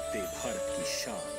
वंदे भारत की शान।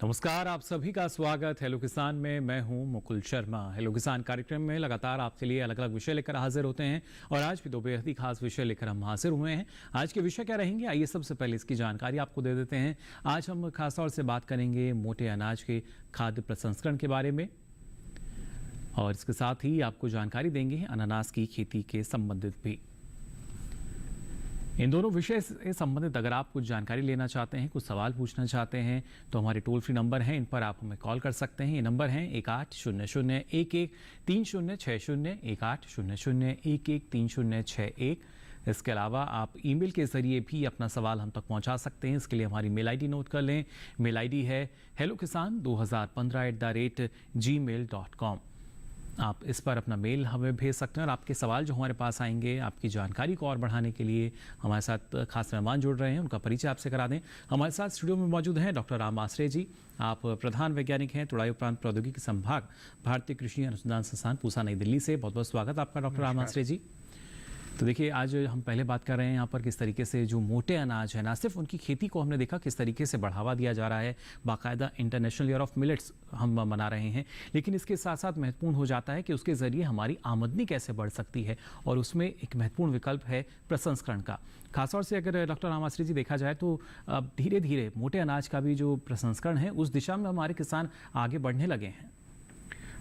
नमस्कार, आप सभी का स्वागत हेलो किसान में। मैं हूं मुकुल शर्मा। हेलो किसान कार्यक्रम में लगातार आपके लिए अलग अलग विषय लेकर हाजिर होते हैं और आज भी दो बेहद ही खास विषय लेकर हम हाजिर हुए हैं। आज के विषय क्या रहेंगे, आइए सबसे पहले इसकी जानकारी आपको दे देते हैं। आज हम खासतौर से बात करेंगे मोटे अनाज के खाद्य प्रसंस्करण के बारे में और इसके साथ ही आपको जानकारी देंगे अनानास की खेती के संबंधित भी। इन दोनों विषय से संबंधित अगर आप कुछ जानकारी लेना चाहते हैं, कुछ सवाल पूछना चाहते हैं तो हमारे टोल फ्री नंबर हैं, इन पर आप हमें कॉल कर सकते हैं। ये नंबर हैं 1800113060, 1800113061। इसके अलावा आप ईमेल के ज़रिए भी अपना सवाल हम तक पहुंचा सकते हैं। इसके लिए हमारी मेल आईडी नोट कर लें। मेल आईडी है hellokisan2015@gmail.com। आप इस पर अपना मेल हमें भेज सकते हैं और आपके सवाल जो हमारे पास आएंगे, आपकी जानकारी को और बढ़ाने के लिए हमारे साथ खास मेहमान जुड़ रहे हैं, उनका परिचय आपसे करा दें। हमारे साथ स्टूडियो में मौजूद हैं डॉक्टर राम आश्रय जी। आप प्रधान वैज्ञानिक हैं तुड़ाई उपरांत प्रौद्योगिकी संभाग, भारतीय कृषि अनुसंधान संस्थान पूसा, नई दिल्ली से। बहुत बहुत स्वागत आपका डॉक्टर राम आश्रय जी। तो देखिए, आज हम पहले बात कर रहे हैं यहाँ पर किस तरीके से जो मोटे अनाज है, ना सिर्फ उनकी खेती को हमने देखा किस तरीके से बढ़ावा दिया जा रहा है, बाकायदा इंटरनेशनल ईयर ऑफ मिलेट्स हम मना रहे हैं, लेकिन इसके साथ साथ महत्वपूर्ण हो जाता है कि उसके ज़रिए हमारी आमदनी कैसे बढ़ सकती है और उसमें एक महत्वपूर्ण विकल्प है प्रसंस्करण का। खासतौर से अगर डॉक्टर राम आश्रय जी देखा जाए तो अब धीरे धीरे मोटे अनाज का भी जो प्रसंस्करण है उस दिशा में हमारे किसान आगे बढ़ने लगे हैं।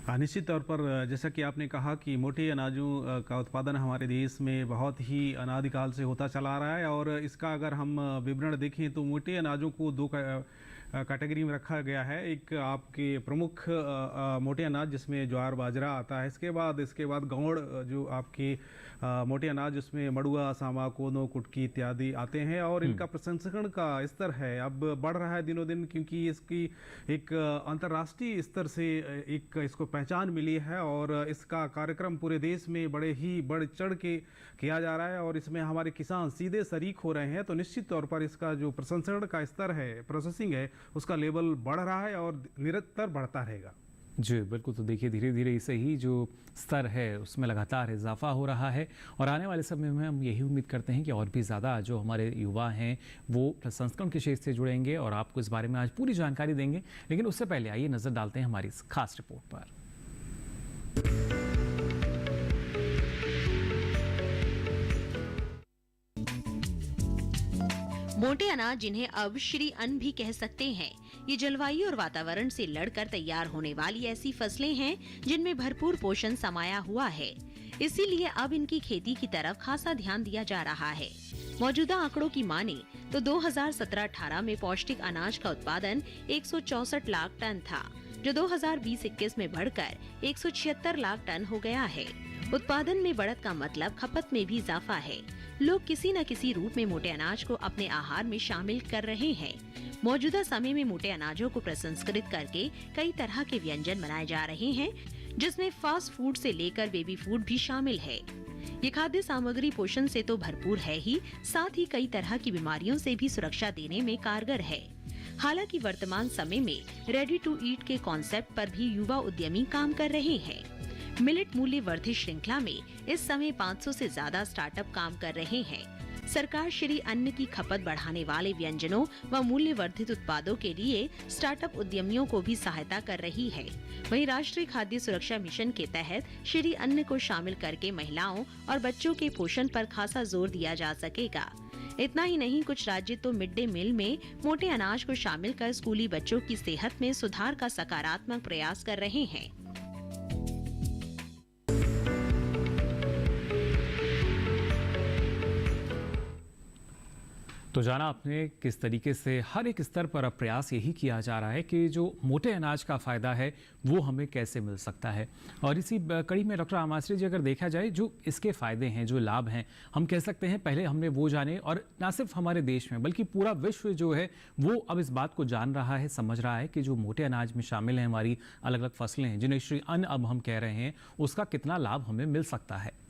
निश्चित तौर पर जैसा कि आपने कहा कि मोटे अनाजों का उत्पादन हमारे देश में बहुत ही अनादिकाल से होता चला आ रहा है और इसका अगर हम विवरण देखें तो मोटे अनाजों को दो कैटेगरी में रखा गया है। एक आपके प्रमुख मोटे अनाज जिसमें ज्वार बाजरा आता है, इसके बाद गौड़ जो आपके मोटे अनाज जिसमें मड़ुआ, सामा, कोदो, कुटकी इत्यादि आते हैं और इनका प्रसंस्करण का स्तर है अब बढ़ रहा है दिनों दिन, क्योंकि इसकी एक अंतर्राष्ट्रीय स्तर से एक इसको पहचान मिली है और इसका कार्यक्रम पूरे देश में बड़े ही बढ़ चढ़ के किया जा रहा है और इसमें हमारे किसान सीधे शरीक हो रहे हैं। तो निश्चित तौर पर इसका जो प्रसंस्करण का स्तर है, प्रोसेसिंग है, उसका लेवल बढ़ रहा है और निरंतर बढ़ता रहेगा। जी बिल्कुल। तो देखिए, धीरे धीरे इसे ही जो स्तर है उसमें लगातार इजाफा हो रहा है और आने वाले समय में हम यही उम्मीद करते हैं कि और भी ज़्यादा जो हमारे युवा हैं वो प्रसंस्करण के क्षेत्र से जुड़ेंगे और आपको इस बारे में आज पूरी जानकारी देंगे। लेकिन उससे पहले आइए नज़र डालते हैं हमारी इस खास रिपोर्ट पर। मोटे अनाज, जिन्हें अब श्री अन्न भी कह सकते हैं, ये जलवायु और वातावरण से लड़कर तैयार होने वाली ऐसी फसलें हैं जिनमें भरपूर पोषण समाया हुआ है। इसीलिए अब इनकी खेती की तरफ खासा ध्यान दिया जा रहा है। मौजूदा आंकड़ों की माने तो 2017-18 में पौष्टिक अनाज का उत्पादन 164 लाख टन था, जो 2020-21 में बढ़कर 176 लाख टन हो गया है। उत्पादन में बढ़त का मतलब खपत में भी इजाफा है। लोग किसी न किसी रूप में मोटे अनाज को अपने आहार में शामिल कर रहे हैं। मौजूदा समय में मोटे अनाजों को प्रसंस्कृत करके कई तरह के व्यंजन बनाए जा रहे हैं, जिसमें फास्ट फूड से लेकर बेबी फूड भी शामिल है। ये खाद्य सामग्री पोषण से तो भरपूर है ही, साथ ही कई तरह की बीमारियों से भी सुरक्षा देने में कारगर है। हालांकि वर्तमान समय में रेडी टू ईट के कॉन्सेप्ट पर भी युवा उद्यमी काम कर रहे हैं। मिलेट मूल्य वर्धित श्रृंखला में इस समय 500 से ज्यादा स्टार्टअप काम कर रहे हैं। सरकार श्री अन्न की खपत बढ़ाने वाले व्यंजनों व मूल्य वर्धित उत्पादों के लिए स्टार्टअप उद्यमियों को भी सहायता कर रही है। वहीं राष्ट्रीय खाद्य सुरक्षा मिशन के तहत श्री अन्न को शामिल करके महिलाओं और बच्चों के पोषण पर खासा जोर दिया जा सकेगा। इतना ही नहीं, कुछ राज्य तो मिड डे मील में मोटे अनाज को शामिल कर स्कूली बच्चों की सेहत में सुधार का सकारात्मक प्रयास कर रहे हैं। तो जाना आपने किस तरीके से हर एक स्तर पर अब प्रयास यही किया जा रहा है कि जो मोटे अनाज का फ़ायदा है वो हमें कैसे मिल सकता है। और इसी कड़ी में डॉक्टर आमाश्री जी, अगर देखा जाए जो इसके फ़ायदे हैं, जो लाभ हैं, हम कह सकते हैं पहले हमने वो जाने, और ना सिर्फ हमारे देश में बल्कि पूरा विश्व जो है वो अब इस बात को जान रहा है, समझ रहा है कि जो मोटे अनाज में शामिल हैं हमारी अलग अलग फसलें हैं, जिन्हें श्री अन्न अब हम कह रहे हैं, उसका कितना लाभ हमें मिल सकता है।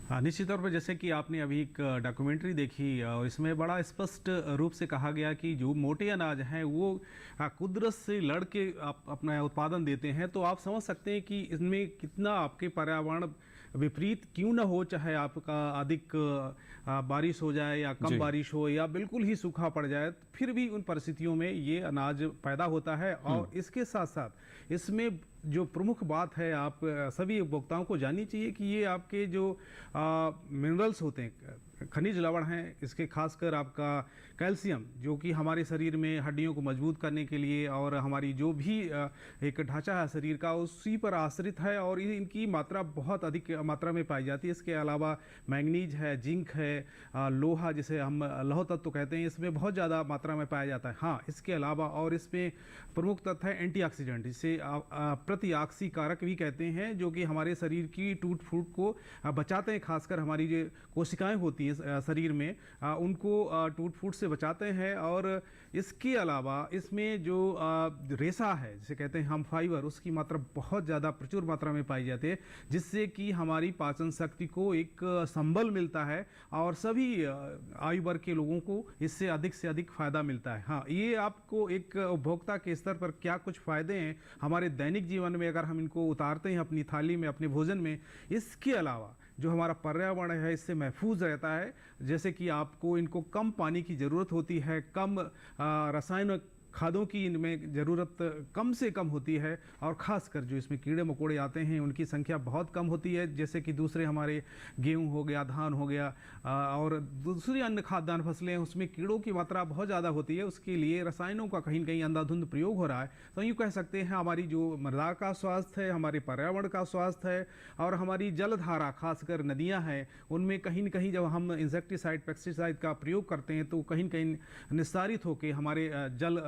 हाँ, निश्चित तौर पर जैसे कि आपने अभी एक डॉक्यूमेंट्री देखी और इसमें बड़ा स्पष्ट रूप से कहा गया कि जो मोटे अनाज हैं वो कुदरत से लड़ के अपना उत्पादन देते हैं, तो आप समझ सकते हैं कि इसमें कितना आपके पर्यावरण विपरीत क्यों ना हो, चाहे आपका अधिक बारिश हो जाए या कम बारिश हो या बिल्कुल ही सूखा पड़ जाए, फिर भी उन परिस्थितियों में ये अनाज पैदा होता है। और इसके साथ साथ इसमें जो प्रमुख बात है, आप सभी उपभोक्ताओं को जाननी चाहिए कि ये आपके जो मिनरल्स होते हैं, खनिज लवण हैं, इसके खासकर आपका कैल्शियम, जो कि हमारे शरीर में हड्डियों को मजबूत करने के लिए और हमारी जो भी एक ढांचा है शरीर का, उसी पर आश्रित है और इनकी मात्रा बहुत अधिक मात्रा में पाई जाती है। इसके अलावा मैंगनीज है, जिंक है, लोहा जिसे हम लौह तत्व कहते हैं, इसमें बहुत ज़्यादा मात्रा में पाया जाता है। हाँ, इसके अलावा और इसमें प्रमुख तत्व है एंटीऑक्सीडेंट, जिसे प्रतिऑक्सी कारक भी कहते हैं, जो कि हमारे शरीर की टूट फूट को बचाते हैं। खासकर हमारी जो कोशिकाएं होती हैं शरीर में, उनको टूट फूट से बचाते हैं। और इसके अलावा इसमें जो रेशा है, जिसे कहते हैं हम फाइबर, उसकी मात्रा बहुत ज़्यादा प्रचुर मात्रा में पाई जाती है, जिससे कि हमारी पाचन शक्ति को एक संबल मिलता है और सभी आयु वर्ग के लोगों को इससे अधिक फ़ायदा मिलता है। हाँ, ये आपको एक उपभोक्ता के स्तर पर क्या कुछ फ़ायदे हैं हमारे दैनिक जीवन में, अगर हम इनको उतारते हैं अपनी थाली में, अपने भोजन में। इसके अलावा जो हमारा पर्यावरण है इससे महफूज रहता है, जैसे कि आपको इनको कम पानी की ज़रूरत होती है, कम रासायनिक खादों की इनमें ज़रूरत कम से कम होती है, और ख़ासकर जो इसमें कीड़े मकोड़े आते हैं उनकी संख्या बहुत कम होती है। जैसे कि दूसरे हमारे गेहूं हो गया, धान हो गया और दूसरी अन्य खाद्यान्न फसलें हैं, उसमें कीड़ों की मात्रा बहुत ज़्यादा होती है। उसके लिए रसायनों का कहीं न कहीं अंधाधुंध प्रयोग हो रहा है। तो यूँ कह सकते हैं हमारी जो मृदा का स्वास्थ्य है, हमारे पर्यावरण का स्वास्थ्य है और हमारी जलधारा, खासकर नदियाँ हैं, उनमें कहीं न कहीं जब हम इंसेक्टिसाइड, पेस्टिसाइड का प्रयोग करते हैं तो कहीं न कहीं निस्तारित होकर हमारे जल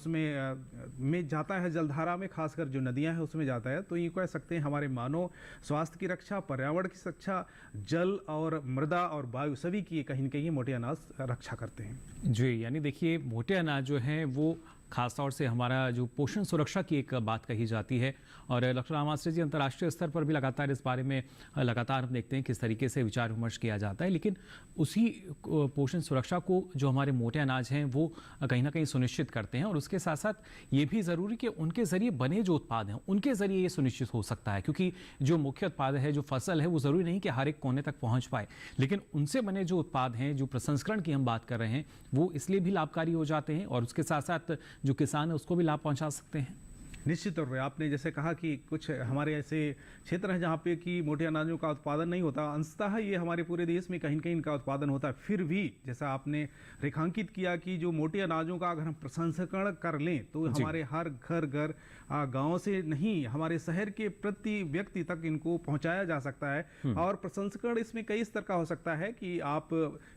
में जाता है, जलधारा में, खासकर जो नदियां हैं उसमें जाता है। तो ये कह सकते हैं हमारे मानव स्वास्थ्य की रक्षा, पर्यावरण की रक्षा, जल और मृदा और वायु सभी की कहीं न कहीं मोटे अनाज रक्षा करते हैं। जी, यानी देखिए मोटे अनाज जो हैं वो खास तौर से हमारा जो पोषण सुरक्षा की एक बात कही जाती है, और डॉक्टर आमाश्री जी, अंतर्राष्ट्रीय स्तर पर भी लगातार इस बारे में लगातार हम देखते हैं किस तरीके से विचार विमर्श किया जाता है। लेकिन उसी पोषण सुरक्षा को जो हमारे मोटे अनाज हैं वो कहीं ना कहीं सुनिश्चित करते हैं, और उसके साथ साथ ये भी ज़रूरी कि उनके ज़रिए बने जो उत्पाद हैं उनके ज़रिए ये सुनिश्चित हो सकता है, क्योंकि जो मुख्य उत्पाद है, जो फसल है, वो ज़रूरी नहीं कि हर एक कोने तक पहुँच पाए, लेकिन उनसे बने जो उत्पाद हैं, जो प्रसंस्करण की हम बात कर रहे हैं, वो इसलिए भी लाभकारी हो जाते हैं और उसके साथ साथ जो किसान है उसको भी लाभ पहुंचा सकते हैं। निश्चित तौर पर आपने जैसे कहा कि कुछ हमारे ऐसे क्षेत्र हैं जहाँ पे कि मोटे अनाजों का उत्पादन नहीं होता, अंशतः ये हमारे पूरे देश में कहीं न कहीं इनका उत्पादन होता है। फिर भी जैसा आपने रेखांकित किया कि जो मोटे अनाजों का अगर हम प्रसंस्करण कर लें तो हमारे हर घर गाँव से नहीं, हमारे शहर के प्रति व्यक्ति तक इनको पहुँचाया जा सकता है। और प्रसंस्करण इसमें कई स्तर का हो सकता है कि आप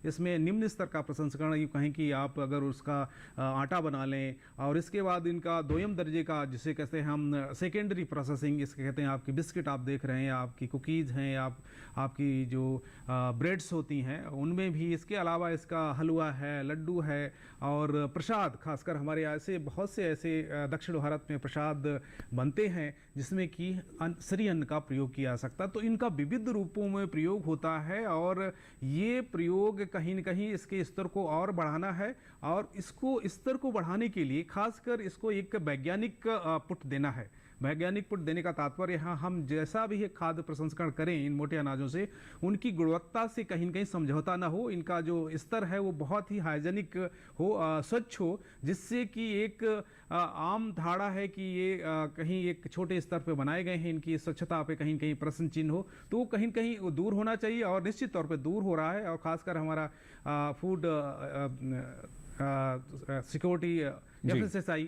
इसमें निम्न स्तर का प्रसंस्करण यूँ कहें कि आप अगर उसका आटा बना लें, और इसके बाद इनका दोयम दर्जे का, जिसे कहते हैं हम सेकेंडरी प्रोसेसिंग, इसके कहते हैं, आपकी बिस्किट आप देख रहे हैं, आपकी कुकीज़ हैं, आपकी जो ब्रेड्स होती हैं उनमें भी। इसके अलावा इसका हलवा है, लड्डू है और प्रसाद, खासकर हमारे ऐसे बहुत से ऐसे दक्षिण भारत में प्रसाद बनते हैं जिसमें कि श्री अन्न का प्रयोग किया जा सकता है। तो इनका विविध रूपों में प्रयोग होता है और ये प्रयोग कहीं न कहीं इसके स्तर को और बढ़ाना है, और इसको स्तर को बढ़ाने के लिए खासकर इसको एक वैज्ञानिक पुट देना है। वैज्ञानिक पुट देने का तात्पर्य यहाँ हम जैसा भी खाद्य प्रसंस्करण करें इन मोटे अनाजों से, उनकी गुणवत्ता से कहीं न कहीं समझौता ना हो, इनका जो स्तर है वो बहुत ही हाइजेनिक हो, स्वच्छ हो, जिससे कि एक आम धारणा है कि ये कहीं एक छोटे स्तर पे बनाए गए हैं, इनकी स्वच्छता पे कहीं न कहीं प्रश्न चिन्ह हो, तो कहीं न कहीं वो दूर होना चाहिए, और निश्चित तौर पे दूर हो रहा है। और ख़ासकर हमारा फूड सिक्योरिटी FSSAI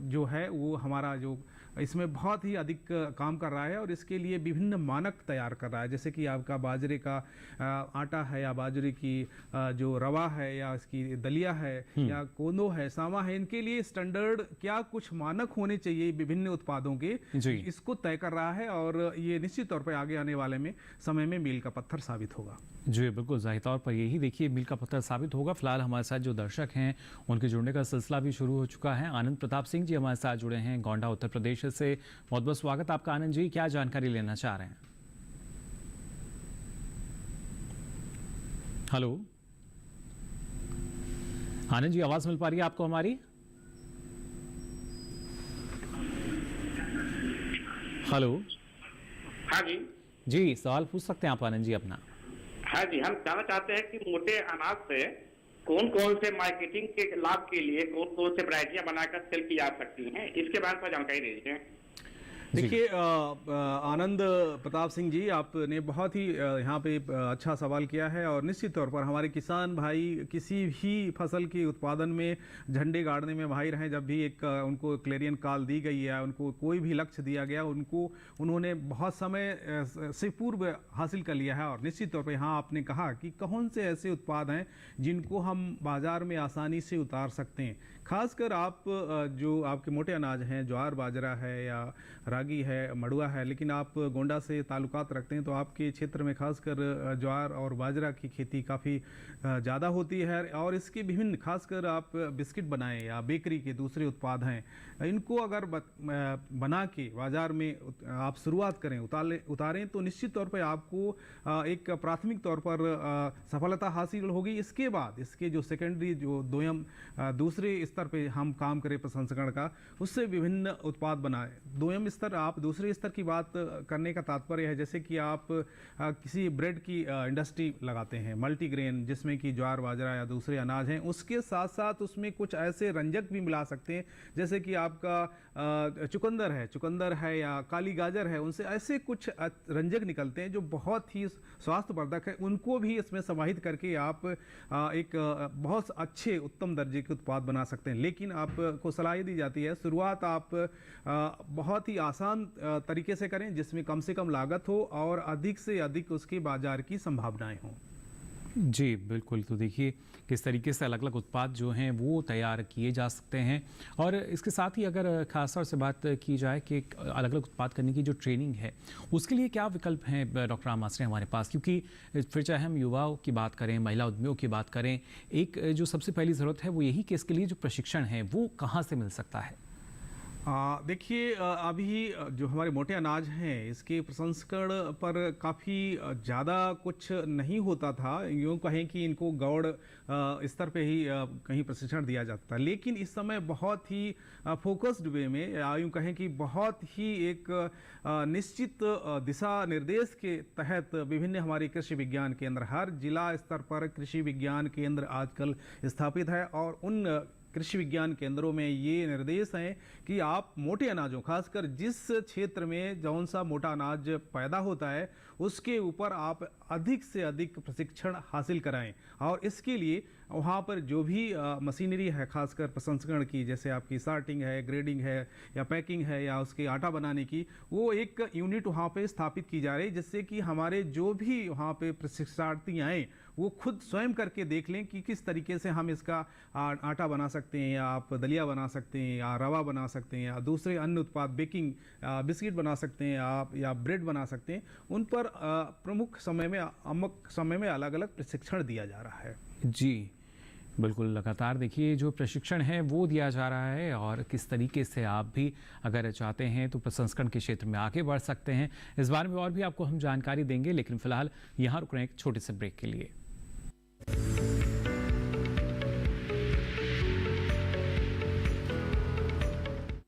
जो है वो हमारा जो इसमें बहुत ही अधिक काम कर रहा है और इसके लिए विभिन्न मानक तैयार कर रहा है। जैसे कि आपका बाजरे का आटा है या बाजरे की जो रवा है या इसकी दलिया है या कोंदो है, सामा है, इनके लिए स्टैंडर्ड क्या कुछ मानक होने चाहिए विभिन्न उत्पादों के, इसको तय कर रहा है और ये निश्चित तौर पर आगे आने वाले में समय में मील का पत्थर साबित होगा। जी बिल्कुल, जाहिर तौर पर यही देखिए मील का पत्थर साबित होगा। फिलहाल हमारे साथ जो दर्शक हैं उनके जुड़ने का सिलसिला भी शुरू हो चुका है। आनंद प्रताप सिंह जी हमारे साथ जुड़े हैं गोंडा उत्तर प्रदेश से। बहुत बहुत स्वागत आपका आनंद जी, क्या जानकारी लेना चाह रहे हैं? हेलो आनंद जी, आवाज मिल पा रही है आपको हमारी? हेलो। हाँ जी जी, सवाल पूछ सकते हैं आप आनंद जी अपना। हाँ जी, हम जानना चाहते हैं कि मोटे अनाज से कौन कौन से मार्केटिंग के लाभ के लिए कौन कौन से वैरायटियां बनाकर सेल की जा सकती हैं, इसके बारे में जानकारी दे दीजिए। देखिए आनंद प्रताप सिंह जी, आपने बहुत ही यहाँ पे अच्छा सवाल किया है और निश्चित तौर पर हमारे किसान भाई किसी भी फसल के उत्पादन में झंडे गाड़ने में माहिर हैं। जब भी एक उनको क्लेरियन कॉल दी गई है, उनको कोई भी लक्ष्य दिया गया, उन्होंने बहुत समय से पूर्व हासिल कर लिया है। और निश्चित तौर पर यहाँ आपने कहा कि कौन से ऐसे उत्पाद हैं जिनको हम बाजार में आसानी से उतार सकते हैं। खासकर आप जो आपके मोटे अनाज हैं, ज्वार बाजरा है या रागी है, मड़ुआ है, लेकिन आप गोंडा से ताल्लुकात रखते हैं तो आपके क्षेत्र में खासकर ज्वार और बाजरा की खेती काफ़ी ज़्यादा होती है। और इसके विभिन्न, खासकर आप बिस्किट बनाएं या बेकरी के दूसरे उत्पाद हैं, इनको अगर बना के बाज़ार में आप शुरुआत करें, उतारें तो निश्चित तौर पर आपको एक प्राथमिक तौर पर सफलता हासिल होगी। इसके बाद इसके जो सेकेंडरी, जो दूसरे स्तर पे हम काम करें प्रसंस्करण का, उससे विभिन्न उत्पाद बनाएं। दोयम स्तर, आप दूसरे स्तर की बात करने का तात्पर्य है जैसे कि आप किसी ब्रेड की इंडस्ट्री लगाते हैं, मल्टीग्रेन, जिसमें कि ज्वार बाजरा या दूसरे अनाज हैं, उसके साथ साथ उसमें कुछ ऐसे रंजक भी मिला सकते हैं जैसे कि आपका चुकंदर है या काली गाजर है, उनसे ऐसे कुछ रंजक निकलते हैं जो बहुत ही स्वास्थ्यवर्धक है। उनको भी इसमें समाहित करके आप एक बहुत अच्छे उत्तम दर्जे के उत्पाद बना सकते हैं। लेकिन आपको सलाह दी जाती है शुरुआत आप बहुत ही आसान तरीके से करें जिसमें कम से कम लागत हो और अधिक से अधिक उसके बाजार की संभावनाएं हों। जी बिल्कुल, तो देखिए किस तरीके से अलग अलग उत्पाद जो हैं वो तैयार किए जा सकते हैं। और इसके साथ ही अगर खासतौर से बात की जाए कि अलग अलग उत्पाद करने की जो ट्रेनिंग है उसके लिए क्या विकल्प हैं डॉक्टर आमासरे हमारे पास? क्योंकि फिर चाहे हम युवाओं की बात करें, महिला उद्यमियों की बात करें, एक जो सबसे पहली ज़रूरत है वो यही कि इसके लिए जो प्रशिक्षण है वो कहाँ से मिल सकता है? देखिए अभी जो हमारे मोटे अनाज हैं इसके प्रसंस्करण पर काफ़ी ज़्यादा कुछ नहीं होता था। यूँ कहें कि इनको गौड़ स्तर पे ही कहीं प्रशिक्षण दिया जाता था, लेकिन इस समय बहुत ही फोकस्ड वे में, यूँ कहें कि बहुत ही एक निश्चित दिशा निर्देश के तहत विभिन्न हमारे कृषि विज्ञान केंद्र, हर जिला स्तर पर कृषि विज्ञान केंद्र आजकल स्थापित है। और उन कृषि विज्ञान केंद्रों में ये निर्देश हैं कि आप मोटे अनाजों, खासकर जिस क्षेत्र में जौन सा मोटा अनाज पैदा होता है उसके ऊपर आप अधिक से अधिक प्रशिक्षण हासिल कराएं। और इसके लिए वहाँ पर जो भी मशीनरी है, खासकर प्रसंस्करण की, जैसे आपकी सॉर्टिंग है, ग्रेडिंग है या पैकिंग है या उसके आटा बनाने की, वो एक यूनिट वहाँ पे स्थापित की जा रही है जिससे कि हमारे जो भी वहाँ पे प्रशिक्षणार्थी आएँ वो खुद स्वयं करके देख लें कि किस तरीके से हम इसका आटा बना सकते हैं, या आप दलिया बना सकते हैं, या रवा बना सकते हैं, या दूसरे अन्य उत्पाद, बेकिंग बिस्किट बना सकते हैं आप, या ब्रेड बना सकते हैं। उन पर प्रमुख समय में अलग अलग प्रशिक्षण दिया जा रहा है। जी बिल्कुल, लगातार देखिए जो प्रशिक्षण है वो दिया जा रहा है और किस तरीके से आप भी अगर चाहते हैं तो प्रसंस्करण के क्षेत्र में आगे बढ़ सकते हैं। इस बारे में और भी आपको हम जानकारी देंगे, लेकिन फिलहाल यहाँ रुक रहे हैं एक छोटे से ब्रेक के लिए।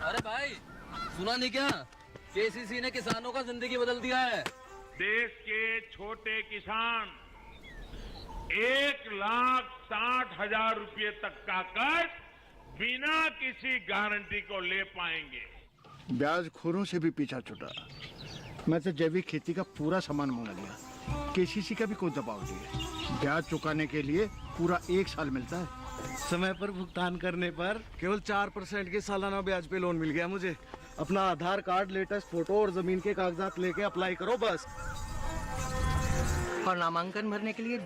अरे भाई, सुना नहीं क्या? केसीसी ने किसानों का जिंदगी बदल दिया है। देश के छोटे किसान 1,60,000 रुपए तक का कर्ज बिना किसी गारंटी को ले पाएंगे। ब्याज खोरों से भी पीछा छुटा। मैं तो जैविक खेती का पूरा सामान मंगा लिया। केसीसी का भी कोई दबाव नहीं है। ब्याज चुकाने के लिए पूरा 1 साल मिलता है। समय पर भुगतान करने पर केवल 4% के सालाना ब्याज पे लोन मिल गया मुझे। अपना आधार कार्ड, लेटेस्ट फोटो और जमीन के कागजात लेके अप्लाई करो बस। और नामांकन भरने के लिए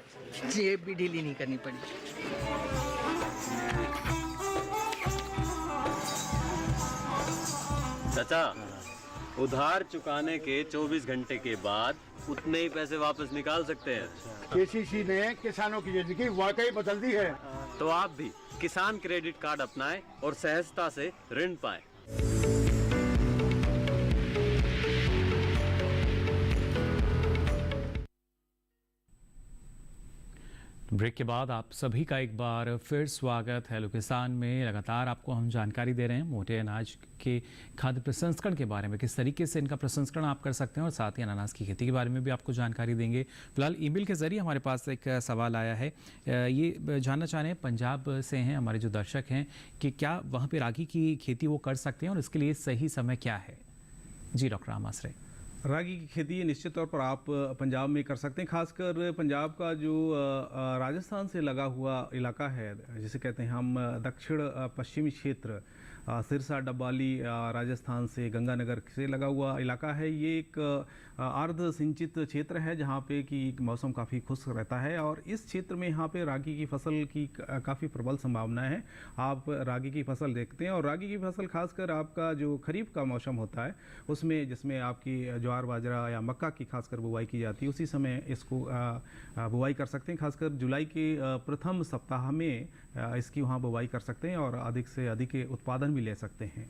जेब भी ढीली नहीं करनी पड़ी। चाचा, उधार चुकाने के 24 घंटे के बाद उतने ही पैसे वापस निकाल सकते हैं। केसीसी ने किसानों की जिंदगी वाकई बदल दी है। तो आप भी किसान क्रेडिट कार्ड अपनाएं और सहजता से ऋण पाएं। ब्रेक के बाद आप सभी का एक बार फिर स्वागत है। हेलो किसान में लगातार आपको हम जानकारी दे रहे हैं मोटे अनाज के खाद्य प्रसंस्करण के बारे में, किस तरीके से इनका प्रसंस्करण आप कर सकते हैं, और साथ ही अनानास की खेती के बारे में भी आपको जानकारी देंगे। फिलहाल ईमेल के जरिए हमारे पास एक सवाल आया है, ये जानना चाह रहे हैं, पंजाब से हैं हमारे जो दर्शक हैं, कि क्या वहाँ पर रागी की खेती वो कर सकते हैं और इसके लिए सही समय क्या है। जी डॉक्टर आमाश्रय। रागी की खेती निश्चित तौर पर आप पंजाब में कर सकते हैं। खासकर पंजाब का जो राजस्थान से लगा हुआ इलाका है, जिसे कहते हैं हम दक्षिण पश्चिमी क्षेत्र, सिरसा, डब्बाली, राजस्थान से गंगानगर से लगा हुआ इलाका है। ये एक अर्ध सिंचित क्षेत्र है जहाँ पे कि मौसम काफ़ी खुश्क रहता है, और इस क्षेत्र में यहाँ पे रागी की फसल की काफ़ी प्रबल संभावना है। आप रागी की फसल देखते हैं, और रागी की फसल खासकर आपका जो खरीफ का मौसम होता है उसमें, जिसमें आपकी ज्वार, बाजरा या मक्का की खासकर बुवाई की जाती है, उसी समय इसको बुवाई कर सकते हैं। खासकर जुलाई के प्रथम सप्ताह में इसकी वहाँ बुवाई कर सकते हैं और अधिक से अधिक उत्पादन भी ले सकते हैं।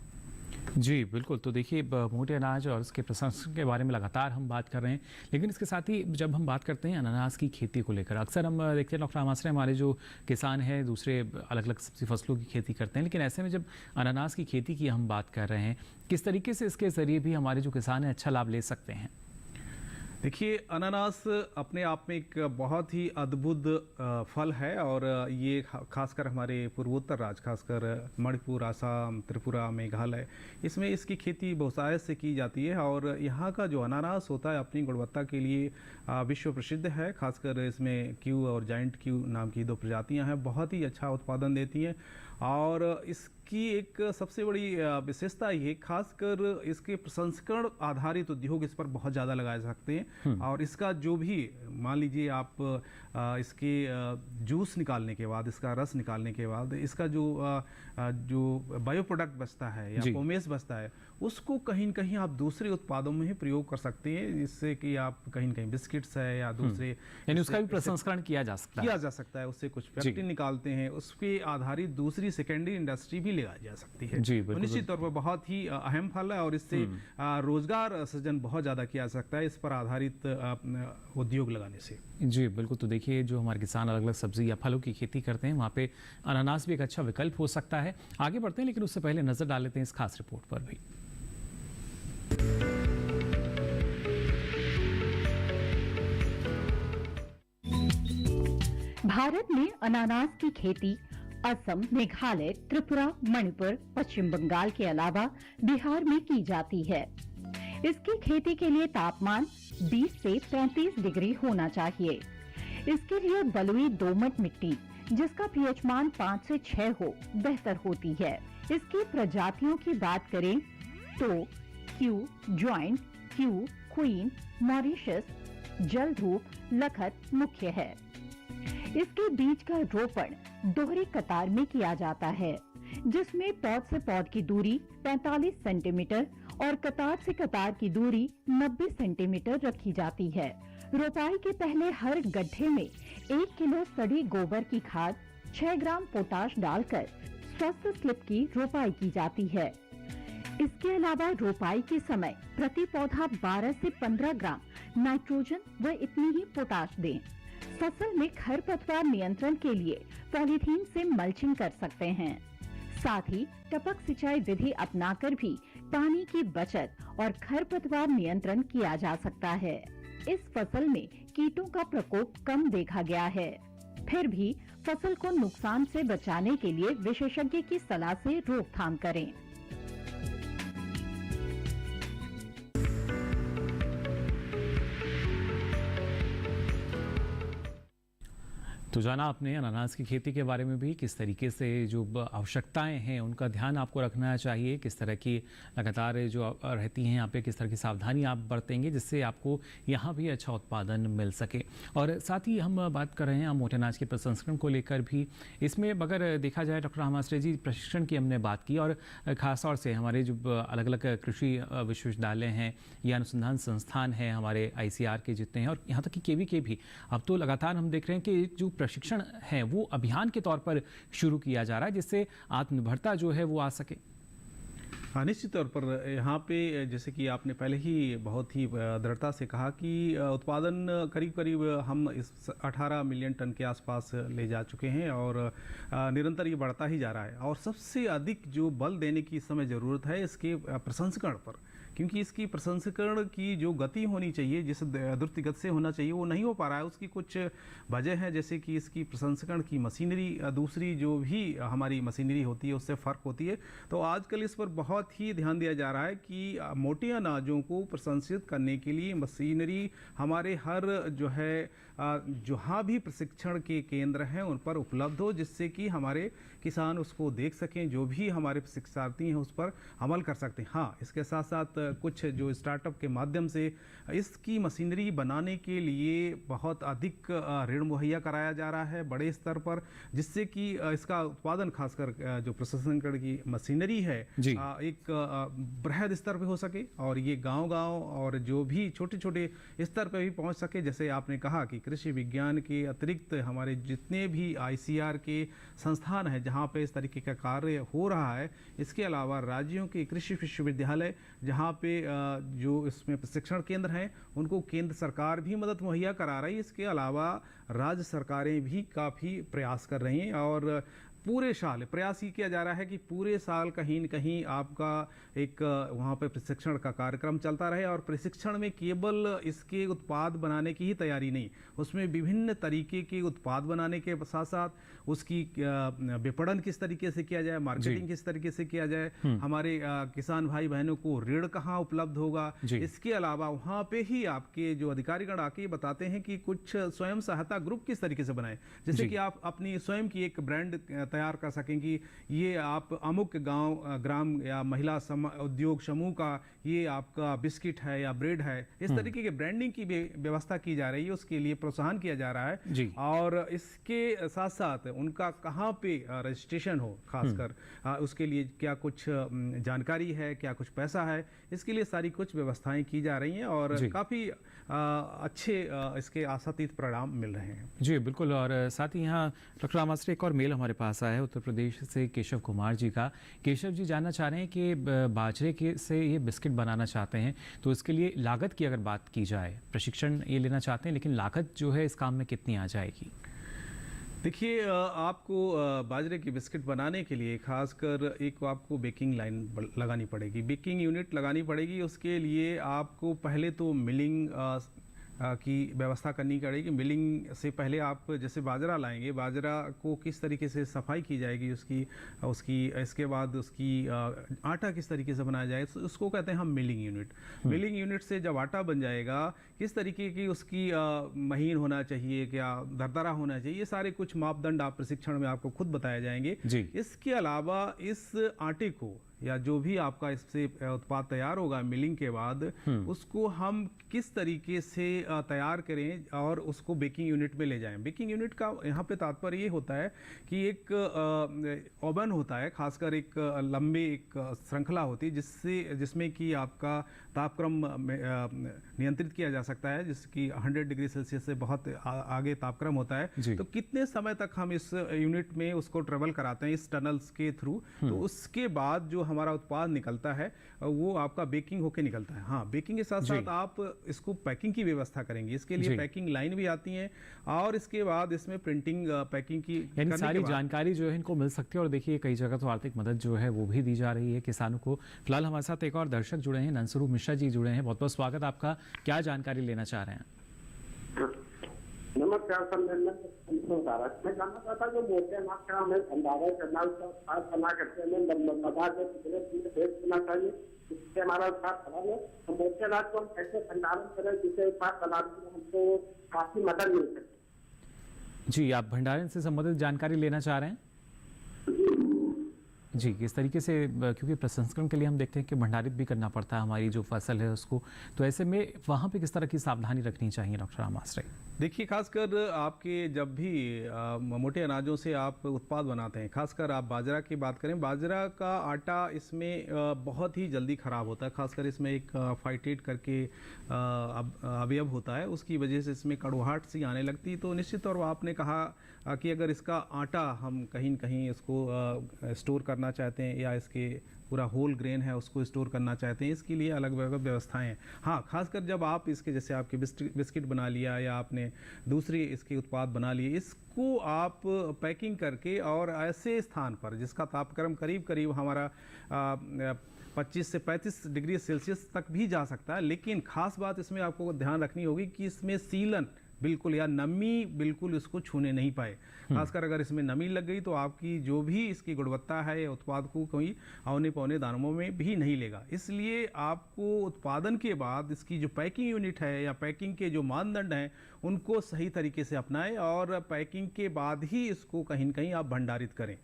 जी बिल्कुल। तो देखिए, मोटे अनाज और उसके प्रसंस्करण के बारे में लगातार हम बात कर रहे हैं, लेकिन इसके साथ ही जब हम बात करते हैं अनानास की खेती को लेकर, अक्सर हम देखते हैं डॉक्टर आमाश्रय, हमारे जो किसान हैं दूसरे अलग अलग सब्जी फसलों की खेती करते हैं, लेकिन ऐसे में जब अनानास की खेती की हम बात कर रहे हैं, किस तरीके से इसके ज़रिए भी हमारे जो किसान हैं अच्छा लाभ ले सकते हैं। देखिए, अनानास अपने आप में एक बहुत ही अद्भुत फल है, और ये खासकर हमारे पूर्वोत्तर राज्य, खासकर मणिपुर, असम, त्रिपुरा, मेघालय, इसमें इसकी खेती बहुतायत से की जाती है। और यहाँ का जो अनानास होता है अपनी गुणवत्ता के लिए विश्व प्रसिद्ध है। खासकर इसमें क्यू और जाइंट क्यू नाम की 2 प्रजातियाँ हैं, बहुत ही अच्छा उत्पादन देती हैं। और इसकी एक सबसे बड़ी विशेषता ये, खासकर इसके प्रसंस्करण आधारित उद्योग इस पर बहुत ज़्यादा लगाए जा सकते हैं। और इसका जो भी, मान लीजिए आप इसके जूस निकालने के बाद, इसका रस निकालने के बाद, इसका जो बायो प्रोडक्ट बचता है या पोमेस बचता है, उसको कहीं न कहीं आप दूसरे उत्पादों में ही प्रयोग कर सकते हैं, जिससे कि आप कहीं न कहीं बिस्किट्स है या दूसरे, यानी उसका भी प्रसंस्करण किया जा सकता है। उससे कुछ फैक्ट्री निकालते हैं, उस पर आधारित दूसरी सेकेंडरी इंडस्ट्री भी लगाई जा सकती है। जी तो निश्चित तौर पर बहुत ही अहम फल है, और इससे रोजगार सृजन बहुत ज़्यादा किया जा सकता है इस पर आधारित उद्योग लगाने से। जी बिल्कुल। तो देखिए, जो हमारे किसान अलग अलग सब्जी या फलों की खेती करते हैं, वहाँ पे अनानास भी एक अच्छा विकल्प हो सकता है। आगे बढ़ते हैं, लेकिन उससे पहले नजर डाल लेते हैं इस खास रिपोर्ट पर भी। भारत में अनानास की खेती असम, मेघालय, त्रिपुरा, मणिपुर, पश्चिम बंगाल के अलावा बिहार में की जाती है। इसकी खेती के लिए तापमान 20 से 35 डिग्री होना चाहिए। इसके लिए बलुई दोमट मिट्टी, जिसका पीएच मान 5 से 6 हो, बेहतर होती है। इसकी प्रजातियों की बात करें तो Q, joint, Q, queen, Mauritius, जलधूप, लखत मुख्य है। इसके बीज का रोपण दोहरी कतार में किया जाता है, जिसमें पौध से पौध की दूरी 45 सेंटीमीटर और कतार से कतार की दूरी 90 सेंटीमीटर रखी जाती है। रोपाई के पहले हर गड्ढे में 1 किलो सड़ी गोबर की खाद, 6 ग्राम पोटाश डालकर स्वस्थ स्लिप की रोपाई की जाती है। इसके अलावा रोपाई के समय प्रति पौधा 12 से 15 ग्राम नाइट्रोजन व इतनी ही पोटाश दें। फसल में खरपतवार नियंत्रण के लिए पॉलीथीन से मल्चिंग कर सकते हैं। साथ ही टपक सिंचाई विधि अपनाकर भी पानी की बचत और खरपतवार नियंत्रण किया जा सकता है। इस फसल में कीटों का प्रकोप कम देखा गया है। फिर भी फसल को नुकसान से बचाने के लिए विशेषज्ञ की सलाह से रोकथाम करें। तो जाना आपने अनानास की खेती के बारे में भी, किस तरीके से जो आवश्यकताएं हैं उनका ध्यान आपको रखना चाहिए, किस तरह की लगातार जो रहती हैं यहाँ पे, किस तरह की सावधानी आप बरतेंगे जिससे आपको यहाँ भी अच्छा उत्पादन मिल सके। और साथ ही हम बात कर रहे हैं मोटे अनाज के प्रसंस्करण को लेकर भी। इसमें अगर देखा जाए डॉक्टर राम आश्रय जी, प्रशिक्षण की हमने बात की और ख़ासतौर से हमारे जो अलग अलग कृषि विश्वविद्यालय हैं या अनुसंधान संस्थान हैं हमारे ICR के जितने हैं, और यहाँ तक कि KVK भी, अब तो लगातार हम देख रहे हैं कि जो प्रशिक्षण है वो अभियान के तौर पर शुरू किया जा रहा है जिससे आत्मनिर्भरता जो है वो आ सके। हाँ, निश्चित तौर पर यहाँ पे जैसे कि आपने पहले ही बहुत ही दृढ़ता से कहा कि उत्पादन करीब करीब हम इस 18 मिलियन टन के आसपास ले जा चुके हैं और निरंतर ये बढ़ता ही जा रहा है। और सबसे अधिक जो बल देने की इस समय ज़रूरत है इसके प्रसंस्करण पर, क्योंकि इसकी प्रसंस्करण की जो गति होनी चाहिए, जिस द्रुत गति से होना चाहिए, वो नहीं हो पा रहा है। उसकी कुछ वजह है, जैसे कि इसकी प्रसंस्करण की मशीनरी, दूसरी जो भी हमारी मशीनरी होती है उससे फ़र्क होती है। तो आजकल इस पर बहुत ही ध्यान दिया जा रहा है कि मोटे अनाजों को प्रसंस्कृत करने के लिए मशीनरी हमारे हर जो है जहाँ भी प्रशिक्षण के केंद्र हैं उन पर उपलब्ध हो, जिससे कि हमारे किसान उसको देख सकें, जो भी हमारे प्रशिक्षार्थी हैं उस पर अमल कर सकते हैं। हाँ, इसके साथ साथ कुछ जो स्टार्टअप के माध्यम से इसकी मशीनरी बनाने के लिए बहुत अधिक ऋण मुहैया कराया जा रहा है बड़े स्तर पर, जिससे कि इसका उत्पादन, खासकर जो प्रसंस्करण की मशीनरी है, एक बृहद स्तर पे हो सके और ये गांव-गांव और जो भी छोटे-छोटे स्तर पे भी पहुंच सके। जैसे आपने कहा कि कृषि विज्ञान के अतिरिक्त हमारे जितने भी ICR के संस्थान हैं जहाँ पे इस तरीके का कार्य हो रहा है, इसके अलावा राज्यों के कृषि विश्वविद्यालय जहाँ पे जो इसमें प्रशिक्षण केंद्र हैं उनको केंद्र सरकार भी मदद मुहैया करा रही है। इसके अलावा राज्य सरकारें भी काफ़ी प्रयास कर रही हैं और पूरे साल प्रयास ही किया जा रहा है कि पूरे साल कहीं न कहीं आपका एक वहाँ पे प्रशिक्षण का कार्यक्रम चलता रहे। और प्रशिक्षण में केवल इसके उत्पाद बनाने की ही तैयारी नहीं, उसमें विभिन्न तरीके के उत्पाद बनाने के साथ साथ उसकी विपणन किस तरीके से किया जाए, मार्केटिंग किस तरीके से किया जाए, हमारे किसान भाई बहनों को ऋण कहाँ उपलब्ध होगा। इसके अलावा वहाँ पे ही आपके जो अधिकारीगण आके बताते हैं कि कुछ स्वयं सहायता ग्रुप किस तरीके से बनाए, जैसे कि आप अपनी स्वयं की एक ब्रांड तैयार कर सकें कि ये आप अमुक गांव, ग्राम या महिला उद्योग समूह का ये आपका बिस्किट है या ब्रेड है, इस तरीके के ब्रांडिंग की व्यवस्था की जा रही है, उसके लिए प्रोत्साहन किया जा रहा है। और इसके साथ साथ उनका कहाँ पे रजिस्ट्रेशन हो, खासकर उसके लिए क्या कुछ जानकारी है, क्या कुछ पैसा है, इसके लिए सारी कुछ व्यवस्थाएं की जा रही हैं और काफ़ी अच्छे इसके आशातीत परिणाम मिल रहे हैं। जी बिल्कुल। और साथ ही यहाँ डॉक्टर राम आश्रय एक और मेल हमारे पास आया है उत्तर प्रदेश से केशव कुमार जी का। केशव जी जानना चाह रहे हैं कि बाजरे के से ये बिस्किट बनाना चाहते हैं, तो इसके लिए लागत की अगर बात की जाए, प्रशिक्षण ये लेना चाहते हैं लेकिन लागत जो है इस काम में कितनी आ जाएगी? देखिए, आपको बाजरे की बिस्किट बनाने के लिए खासकर एक आपको बेकिंग लाइन लगानी पड़ेगी, बेकिंग यूनिट लगानी पड़ेगी। उसके लिए आपको पहले तो मिलिंग की व्यवस्था करनी पड़ेगी। मिलिंग से पहले आप जैसे बाजरा लाएंगे, बाजरा को किस तरीके से सफाई की जाएगी उसकी इसके बाद उसकी आटा किस तरीके से बनाया जाए, उसको कहते हैं हम मिलिंग यूनिट। मिलिंग यूनिट से जब आटा बन जाएगा, किस तरीके की उसकी महीन होना चाहिए, क्या दरदरा होना चाहिए, ये सारे कुछ मापदंड आप प्रशिक्षण में आपको खुद बताए जाएंगे। इसके अलावा इस आटे को या जो भी आपका इससे उत्पाद तैयार होगा मिलिंग के बाद, उसको हम किस तरीके से तैयार करें और उसको बेकिंग यूनिट में ले जाएं। बेकिंग यूनिट का यहाँ पे तात्पर्य ये होता है कि एक ओवन होता है, खासकर एक लंबे एक श्रृंखला होती है जिसमें कि आपका तापक्रम नियंत्रित किया जा सकता है, जिसकी 100 डिग्री सेल्सियस से बहुत आगे तापक्रम होता है। तो कितने समय तक हम इस यूनिट में उसको ट्रेवल कराते हैं इस टनल्स के थ्रू, तो उसके बाद जो हमारा उत्पाद निकलता है वो आपका बेकिंग होके निकलता है। हाँ, बेकिंग के साथ साथ आप इसको पैकिंग की व्यवस्था करेंगे, इसके लिए पैकिंग लाइन भी आती है और इसके बाद इसमें प्रिंटिंग पैकिंग की सारी जानकारी जो है इनको मिल सकती है। और देखिए कई जगह तो आर्थिक मदद जो है वो भी दी जा रही है किसानों को। फिलहाल हमारे साथ एक और दर्शक जुड़े हैं, नंसरू मिश्रा जी जुड़े हैं, बहुत बहुत स्वागत आपका। क्या जानकारी लेना चाह रहे हैं? नमस्कार सर, मैं जानना चाहता जो मोटे अनाज का हमें अंदाजा करना, उसका बना करके हमें बाजार में कितने बेच देना चाहिए, इससे हमारा उत्पाद खराब है। तो मोटे अनाज को हम कैसे भंडारण करें जिससे उत्पाद बनाने में हमको काफी मदद मिल सके? जी, आप भंडारण से संबंधित जानकारी लेना चाह रहे हैं? जी, किस तरीके से क्योंकि प्रसंस्करण के लिए हम देखते हैं कि भंडारित भी करना पड़ता है हमारी जो फसल है उसको, तो ऐसे में वहाँ पे किस तरह की सावधानी रखनी चाहिए डॉक्टर रामाश्रय? देखिए, खासकर आपके जब भी मोटे अनाजों से आप उत्पाद बनाते हैं, खासकर आप बाजरा की बात करें, बाजरा का आटा इसमें बहुत ही जल्दी ख़राब होता है। खासकर इसमें एक फाइटेट करके अवयव होता है, उसकी वजह से इसमें कड़वाहट सी आने लगती है। तो निश्चित तौर पर आपने कहा कि अगर इसका आटा हम कहीं न कहीं इसको स्टोर करना चाहते हैं या इसके पूरा होल ग्रेन है उसको स्टोर करना चाहते हैं, इसके लिए अलग अलग व्यवस्थाएं हैं। हाँ, खासकर जब आप इसके जैसे आपके बिस्किट बना लिया या आपने दूसरे इसके उत्पाद बना लिए, इसको आप पैकिंग करके और ऐसे स्थान पर जिसका तापक्रम करीब करीब हमारा 25 से 35 डिग्री सेल्सियस तक भी जा सकता है, लेकिन खास बात इसमें आपको ध्यान रखनी होगी कि इसमें सीलन बिल्कुल या नमी बिल्कुल इसको छूने नहीं पाए। खासकर अगर इसमें नमी लग गई तो आपकी जो भी इसकी गुणवत्ता है या उत्पाद को कोई औने पौने दानों में भी नहीं लेगा। इसलिए आपको उत्पादन के बाद इसकी जो पैकिंग यूनिट है या पैकिंग के जो मानदंड हैं उनको सही तरीके से अपनाएं और पैकिंग के बाद ही इसको कहीं न कहीं आप भंडारित करें।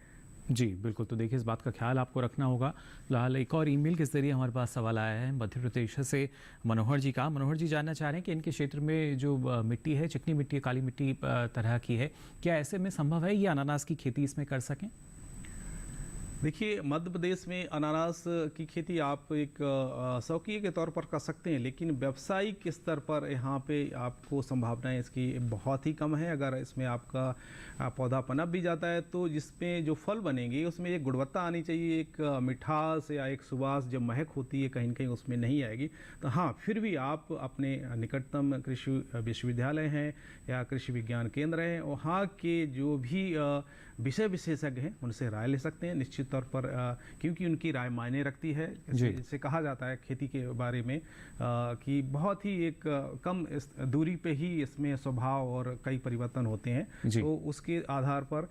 जी बिल्कुल, तो देखिए इस बात का ख्याल आपको रखना होगा। फिलहाल एक और ईमेल के जरिए हमारे पास सवाल आया है मध्य प्रदेश से मनोहर जी का। मनोहर जी जानना चाह रहे हैं कि इनके क्षेत्र में जो मिट्टी है, चिकनी मिट्टी, काली मिट्टी तरह की है, क्या ऐसे में संभव है ये अनानास की खेती इसमें कर सकें? देखिए, मध्य प्रदेश में अनानास की खेती आप एक शौकिया के तौर पर कर सकते हैं, लेकिन व्यावसायिक स्तर पर यहाँ पे आपको संभावनाएं इसकी बहुत ही कम है। अगर इसमें आपका पौधा पनप भी जाता है तो जिसमें जो फल बनेंगे उसमें एक गुणवत्ता आनी चाहिए, एक मिठास या एक सुवास जो महक होती है कहीं न कहीं उसमें नहीं आएगी। तो हाँ, फिर भी आप अपने निकटतम कृषि विश्वविद्यालय हैं या कृषि विज्ञान केंद्र हैं, वहाँ के जो भी विषय विशेषज्ञ हैं उनसे राय ले सकते हैं निश्चित तौर पर, क्योंकि उनकी राय मायने रखती है। जैसे कहा जाता है खेती के बारे में कि बहुत ही एक कम दूरी पे ही इसमें स्वभाव और कई परिवर्तन होते हैं, तो उसके आधार पर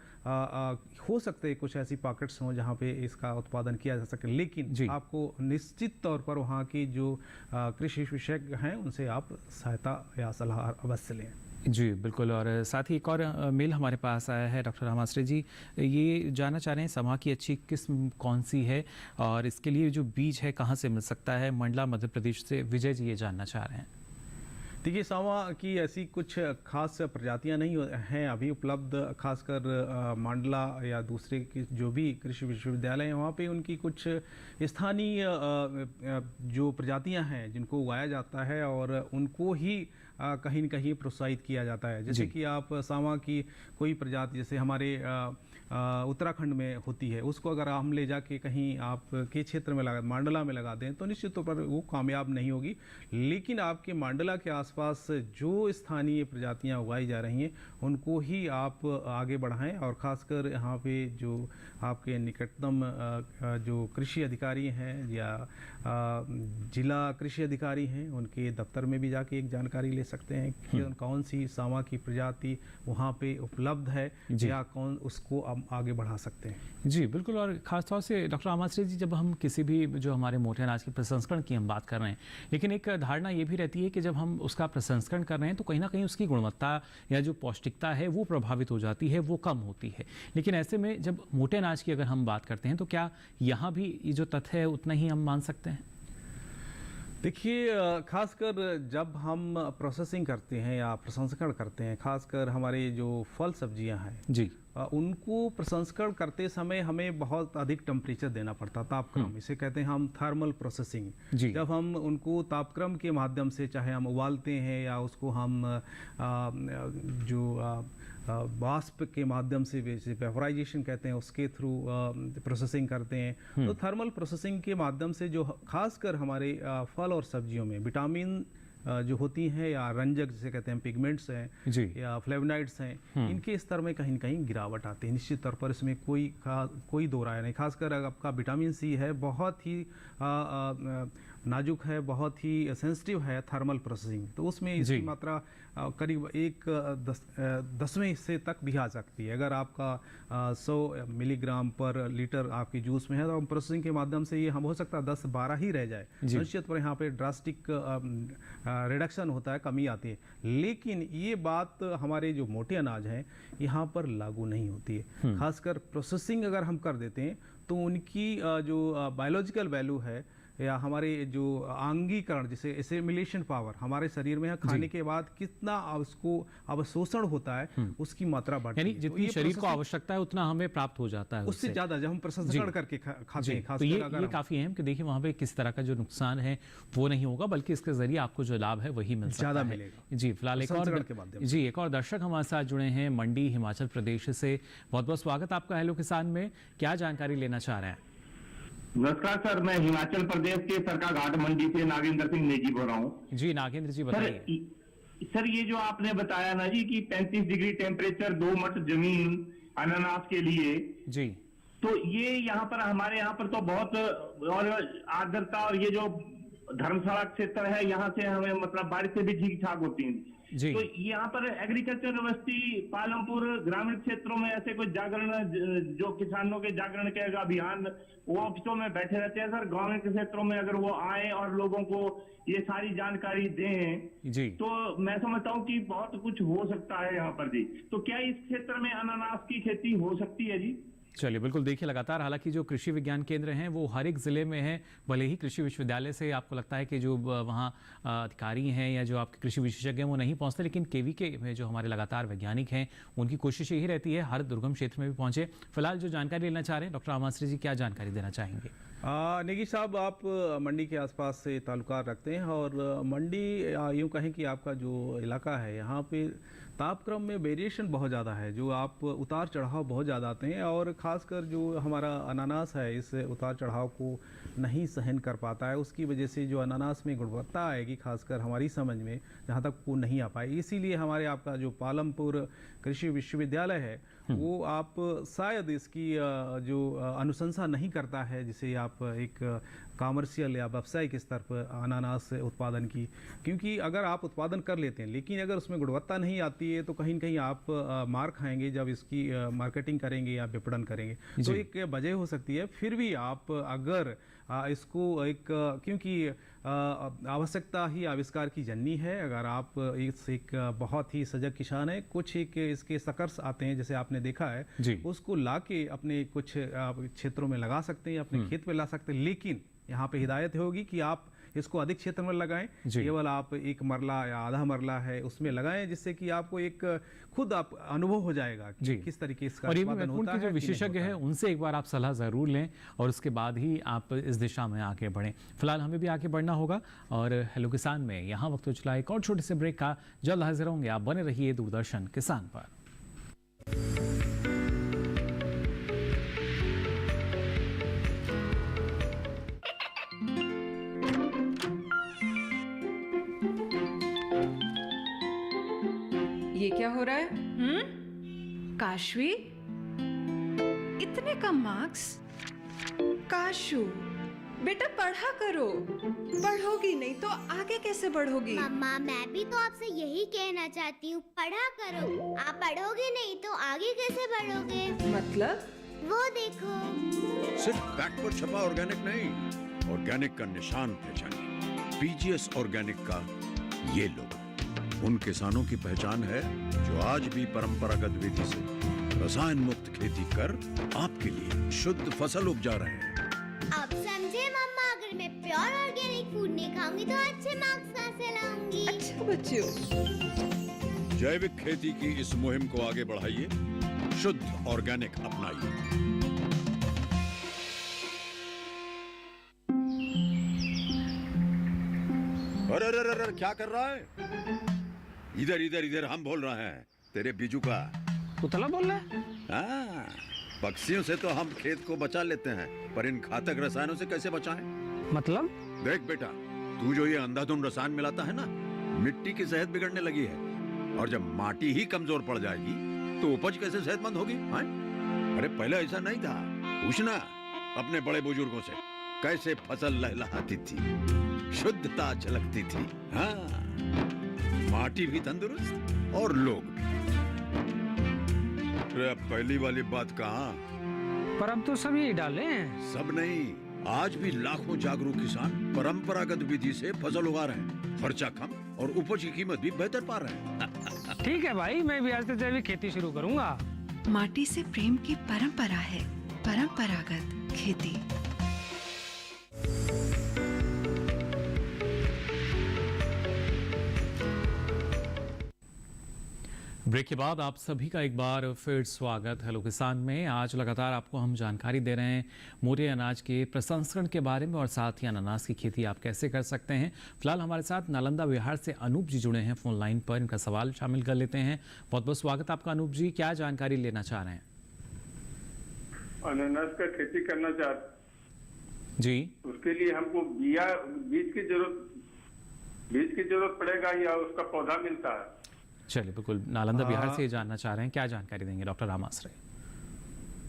हो सकते हैं कुछ ऐसी पॉकेट्स हों जहाँ पे इसका उत्पादन किया जा सके, लेकिन आपको निश्चित तौर पर वहाँ की जो कृषि विशेषज्ञ हैं उनसे आप सहायता या सलाह अवश्य लें। जी बिल्कुल, और साथ ही एक और मेल हमारे पास आया है डॉक्टर रामाश्रय जी, ये जानना चाह रहे हैं समा की अच्छी किस्म कौन सी है और इसके लिए जो बीज है कहाँ से मिल सकता है। मंडला मध्य प्रदेश से विजय जी ये जानना चाह रहे हैं। देखिए, सावा की ऐसी कुछ खास प्रजातियां नहीं हैं अभी उपलब्ध, खासकर मंडला या दूसरे की जो भी कृषि विश्वविद्यालय हैं वहाँ पे उनकी कुछ स्थानीय जो प्रजातियां हैं जिनको उगाया जाता है और उनको ही कहीं न कहीं प्रोत्साहित किया जाता है। जैसे कि आप सावा की कोई प्रजाति जैसे हमारे उत्तराखंड में होती है, उसको अगर हम ले जाके कहीं आपके क्षेत्र में लगा, मंडला में लगा दें तो निश्चित तौर पर वो कामयाब नहीं होगी। लेकिन आपके मंडला के आसपास जो स्थानीय प्रजातियां उगाई जा रही हैं उनको ही आप आगे बढ़ाएं, और ख़ासकर यहाँ पे जो आपके निकटतम जो कृषि अधिकारी हैं या जिला कृषि अधिकारी हैं उनके दफ्तर में भी जाके एक जानकारी ले सकते हैं कि कौन सी सावा की प्रजाति वहाँ पे उपलब्ध है या कौन उसको आगे बढ़ा सकते हैं। जी बिल्कुल, और ख़ासतौर से डॉक्टर रामाश्रय जी, जब हम किसी भी जो हमारे मोटे अनाज के प्रसंस्करण की हम बात कर रहे हैं, लेकिन एक धारणा ये भी रहती है कि जब हम उसका प्रसंस्करण कर रहे हैं तो कहीं ना कहीं उसकी गुणवत्ता या जो पौष्टिकता है वो प्रभावित हो जाती है, वो कम होती है। लेकिन ऐसे में जब मोटे अनाज की अगर हम बात करते हैं तो क्या यहाँ भी ये जो तथ्य है उतना ही हम मान सकते हैं? देखिए, खासकर जब हम प्रोसेसिंग करते हैं या प्रसंस्करण करते हैं, खासकर हमारे जो फल सब्जियां हैं जी, उनको प्रसंस्करण करते समय हमें बहुत अधिक टेम्परेचर देना पड़ता, तापक्रम, इसे कहते हैं हम थर्मल प्रोसेसिंग। जब हम उनको तापक्रम के माध्यम से चाहे हम उबालते हैं या उसको हम जो वाष्प के माध्यम से वेपराइजेशन कहते हैं उसके थ्रू प्रोसेसिंग करते हैं, तो थर्मल प्रोसेसिंग के माध्यम से जो खासकर हमारे फल और सब्जियों में विटामिन जो होती हैं या रंजक जिसे कहते हैं पिगमेंट्स हैं या फ्लेवोनाइड्स हैं, इनके स्तर में कहीं न कहीं गिरावट आती है। निश्चित तौर पर इसमें कोई दो राय नहीं। खासकर आपका विटामिन सी है बहुत ही नाजुक है, बहुत ही सेंसिटिव है थर्मल प्रोसेसिंग, तो उसमें इसकी मात्रा करीब 1/10वें हिस्से तक भी आ सकती है। अगर आपका 100 मिलीग्राम पर लीटर आपके जूस में है तो प्रोसेसिंग के माध्यम से ये हम हो सकता है 10-12 ही रह जाए। निश्चित पर यहाँ पे ड्रास्टिक रिडक्शन होता है, कमी आती है। लेकिन ये बात हमारे जो मोटे अनाज हैं यहाँ पर लागू नहीं होती है। खासकर प्रोसेसिंग अगर हम कर देते हैं तो उनकी जो बायोलॉजिकल वैल्यू है या हमारे जो आंगीकरण जिसे एसिमिलेशन पावर हमारे शरीर में है, खाने के बाद कितना उसको अवशोषण होता है उसकी मात्रा बढ़ती है। यानी जितनी शरीर को आवश्यकता है उतना हमें प्राप्त हो जाता है उससे ज्यादा जब हम प्रसंस्करण करके खाते हैं। तो ये काफी अहम कि देखिए वहाँ पे किस तरह का जो नुकसान है वो नहीं होगा, बल्कि इसके जरिए आपको जो लाभ है वही मिल सकता है। जी फिलहाल एक और दर्शक हमारे साथ जुड़े हैं मंडी हिमाचल प्रदेश से। बहुत बहुत स्वागत आपका हेलो किसान में। क्या जानकारी लेना चाह रहे हैं? नमस्कार सर, मैं हिमाचल प्रदेश के सरका घाट मंडी से नागेंद्र सिंह नेगी बोल रहा हूँ। जी नागेंद्र जी बताइए। सर ये जो आपने बताया ना जी कि 35 डिग्री टेम्परेचर 2 मट जमीन अनानास के लिए जी, तो ये यहाँ पर हमारे यहाँ पर तो बहुत और आर्द्रता और ये जो धर्मशाला क्षेत्र है यहाँ से हमें मतलब बारिश से भी ठीक ठाक होती है जी। तो यहाँ पर एग्रीकल्चर यूनिवर्सिटी पालमपुर ग्रामीण क्षेत्रों में ऐसे कोई जागरण जो किसानों के जागरण के अभियान वो ऑफिसों में बैठे रहते हैं सर। ग्रामीण क्षेत्रों में अगर वो आए और लोगों को ये सारी जानकारी दें जी, तो मैं समझता हूँ कि बहुत कुछ हो सकता है यहाँ पर जी। तो क्या इस क्षेत्र में अनानास की खेती हो सकती है जी? चलिए बिल्कुल, देखिए लगातार हालांकि जो कृषि विज्ञान केंद्र हैं वो हर एक ज़िले में है। भले ही कृषि विश्वविद्यालय से आपको लगता है कि जो वहाँ अधिकारी हैं या जो आपके कृषि विशेषज्ञ हैं वो नहीं पहुँचते, लेकिन केवीके में जो हमारे लगातार वैज्ञानिक हैं उनकी कोशिश यही रहती है हर दुर्गम क्षेत्र में भी पहुँचे। फिलहाल जो जानकारी लेना चाह रहे हैं डॉक्टर आमाश्री जी, क्या जानकारी देना चाहेंगे? नेगी साहब, आप मंडी के आसपास से ताल्लुकात रखते हैं और मंडी यूँ कहें कि आपका जो इलाका है यहाँ पे तापक्रम में वेरिएशन बहुत ज़्यादा है, जो आप उतार चढ़ाव बहुत ज़्यादा आते हैं और ख़ासकर जो हमारा अनानास है इस उतार चढ़ाव को नहीं सहन कर पाता है। उसकी वजह से जो अनानास में गुणवत्ता आएगी खासकर हमारी समझ में जहाँ तक वो नहीं आ पाएगी। इसीलिए हमारे आपका जो पालमपुर कृषि विश्वविद्यालय है वो आप शायद इसकी जो अनुशंसा नहीं करता है जिसे आप एक कॉमर्शियल या व्यावसायिक स्तर पर अनानास उत्पादन की, क्योंकि अगर आप उत्पादन कर लेते हैं लेकिन अगर उसमें गुणवत्ता नहीं आती है तो कहीं न कहीं आप मार खाएंगे जब इसकी मार्केटिंग करेंगे या विपणन करेंगे। तो एक वजह हो सकती है। फिर भी आप अगर इसको एक क्योंकि आवश्यकता ही आविष्कार की जननी है, अगर आप एक बहुत ही सजग किसान है, कुछ एक इसके सकर्स आते हैं जैसे आपने देखा है उसको लाके अपने कुछ क्षेत्रों में लगा सकते हैं, अपने खेत पे ला सकते हैं। लेकिन यहाँ पे हिदायत होगी कि आप इसको अधिक क्षेत्र में लगाएं, केवल आप एक मरला या आधा मरला है उसमें लगाएं, जिससे कि आपको एक खुद आप अनुभव हो जाएगा कि किस तरीके से उत्पादन होता है। जो विशेषज्ञ है उनसे एक बार आप सलाह जरूर लें और उसके बाद ही आप इस दिशा में आगे बढ़ें। फिलहाल हमें भी आगे बढ़ना होगा और हेलो किसान में यहाँ वक्त हो चला एक और छोटे से ब्रेक का। जल्द हाजिर होंगे, आप बने रहिए दूरदर्शन किसान पर। ये क्या हो रहा है? काशवी, इतने कम मार्क्स? काशू बेटा पढ़ा करो, पढ़ोगी नहीं तो आगे कैसे बढ़ोगी? मम्मा मैं भी तो आपसे यही कहना चाहती हूँ, पढ़ा करो। आप पढ़ोगे नहीं तो आगे कैसे बढ़ोगे? मतलब? वो देखो, सिर्फ बैक पर छपा ऑर्गेनिक नहीं, ऑर्गेनिक का निशान पहचानिए। पीजीएस ऑर्गेनिक का ये लोगो उन किसानों की पहचान है जो आज भी परंपरागत विधि से रसायन मुक्त खेती कर आपके लिए शुद्ध फसल उपजा रहे हैं। अब समझे मम्मा, अगर मैं प्योर ऑर्गेनिक फूड नहीं खाऊंगी तो अच्छे मार्क्स कहाँ से लाऊंगी? अच्छा बच्चों, जैविक खेती की इस मुहिम को आगे बढ़ाइए, शुद्ध ऑर्गेनिक अपनाइए। अरे क्या कर रहा है? इधर इधर इधर, हम बोल रहे हैं तेरे बीजू का। पुतला बोल रहा है? हाँ, पक्षियों से तो हम खेत को बचा लेते हैं, पर इन घातक रसायनों से कैसे बचाएं? मतलब? देख बेटा, तू जो ये अंधाधुंध रसायन मिलाता है ना, मिट्टी की सेहत बिगड़ने लगी है और जब माटी ही कमजोर पड़ जाएगी तो उपज कैसे सेहतमंद होगी? हाँ? अरे पहले ऐसा नहीं था, पूछना अपने बड़े बुजुर्गों से कैसे फसल लहलहाती थी, शुद्धता झलकती थी। हाँ, माटी भी तंदुरुस्त और लोग भी। पहली वाली बात कहाँ? पर अब तो सब यही डाले हैं। सब नहीं, आज भी लाखों जागरूक किसान परंपरागत विधि से फसल उगा रहे हैं। खर्चा कम और उपज की कीमत भी बेहतर पा रहे हैं। ठीक है भाई, मैं भी आज से जैविक खेती शुरू करूंगा। माटी से प्रेम की परंपरा है, परंपरागत खेती। ब्रेक के बाद आप सभी का एक बार फिर स्वागत हेलो किसान में। आज लगातार आपको हम जानकारी दे रहे हैं मोटे अनाज के प्रसंस्करण के बारे में और साथ ही अनानास की खेती आप कैसे कर सकते हैं। फिलहाल हमारे साथ नालंदा बिहार से अनूप जी जुड़े हैं फोन लाइन पर, इनका सवाल शामिल कर लेते हैं। बहुत बहुत स्वागत आपका अनूप जी, क्या जानकारी लेना चाह रहे हैं? अनानास का खेती करना चाहते जी, उसके लिए हमको बीज की जरूरत पड़ेगा या उसका पौधा मिलता है? चलिए बिल्कुल, नालंदा बिहार से जानना चाह रहे हैं, क्या जानकारी देंगे डॉक्टर राम आश्रय?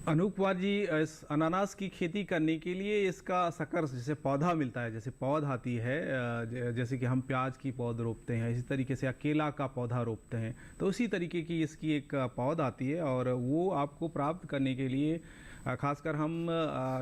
अनूप कुमार जी, इस अनानास की खेती करने के लिए इसका सकर जैसे पौधा मिलता है, जैसे पौध आती है, जैसे कि हम प्याज की पौध रोपते हैं, इसी तरीके से केला का पौधा रोपते हैं, तो उसी तरीके की इसकी एक पौध आती है और वो आपको प्राप्त करने के लिए खासकर हम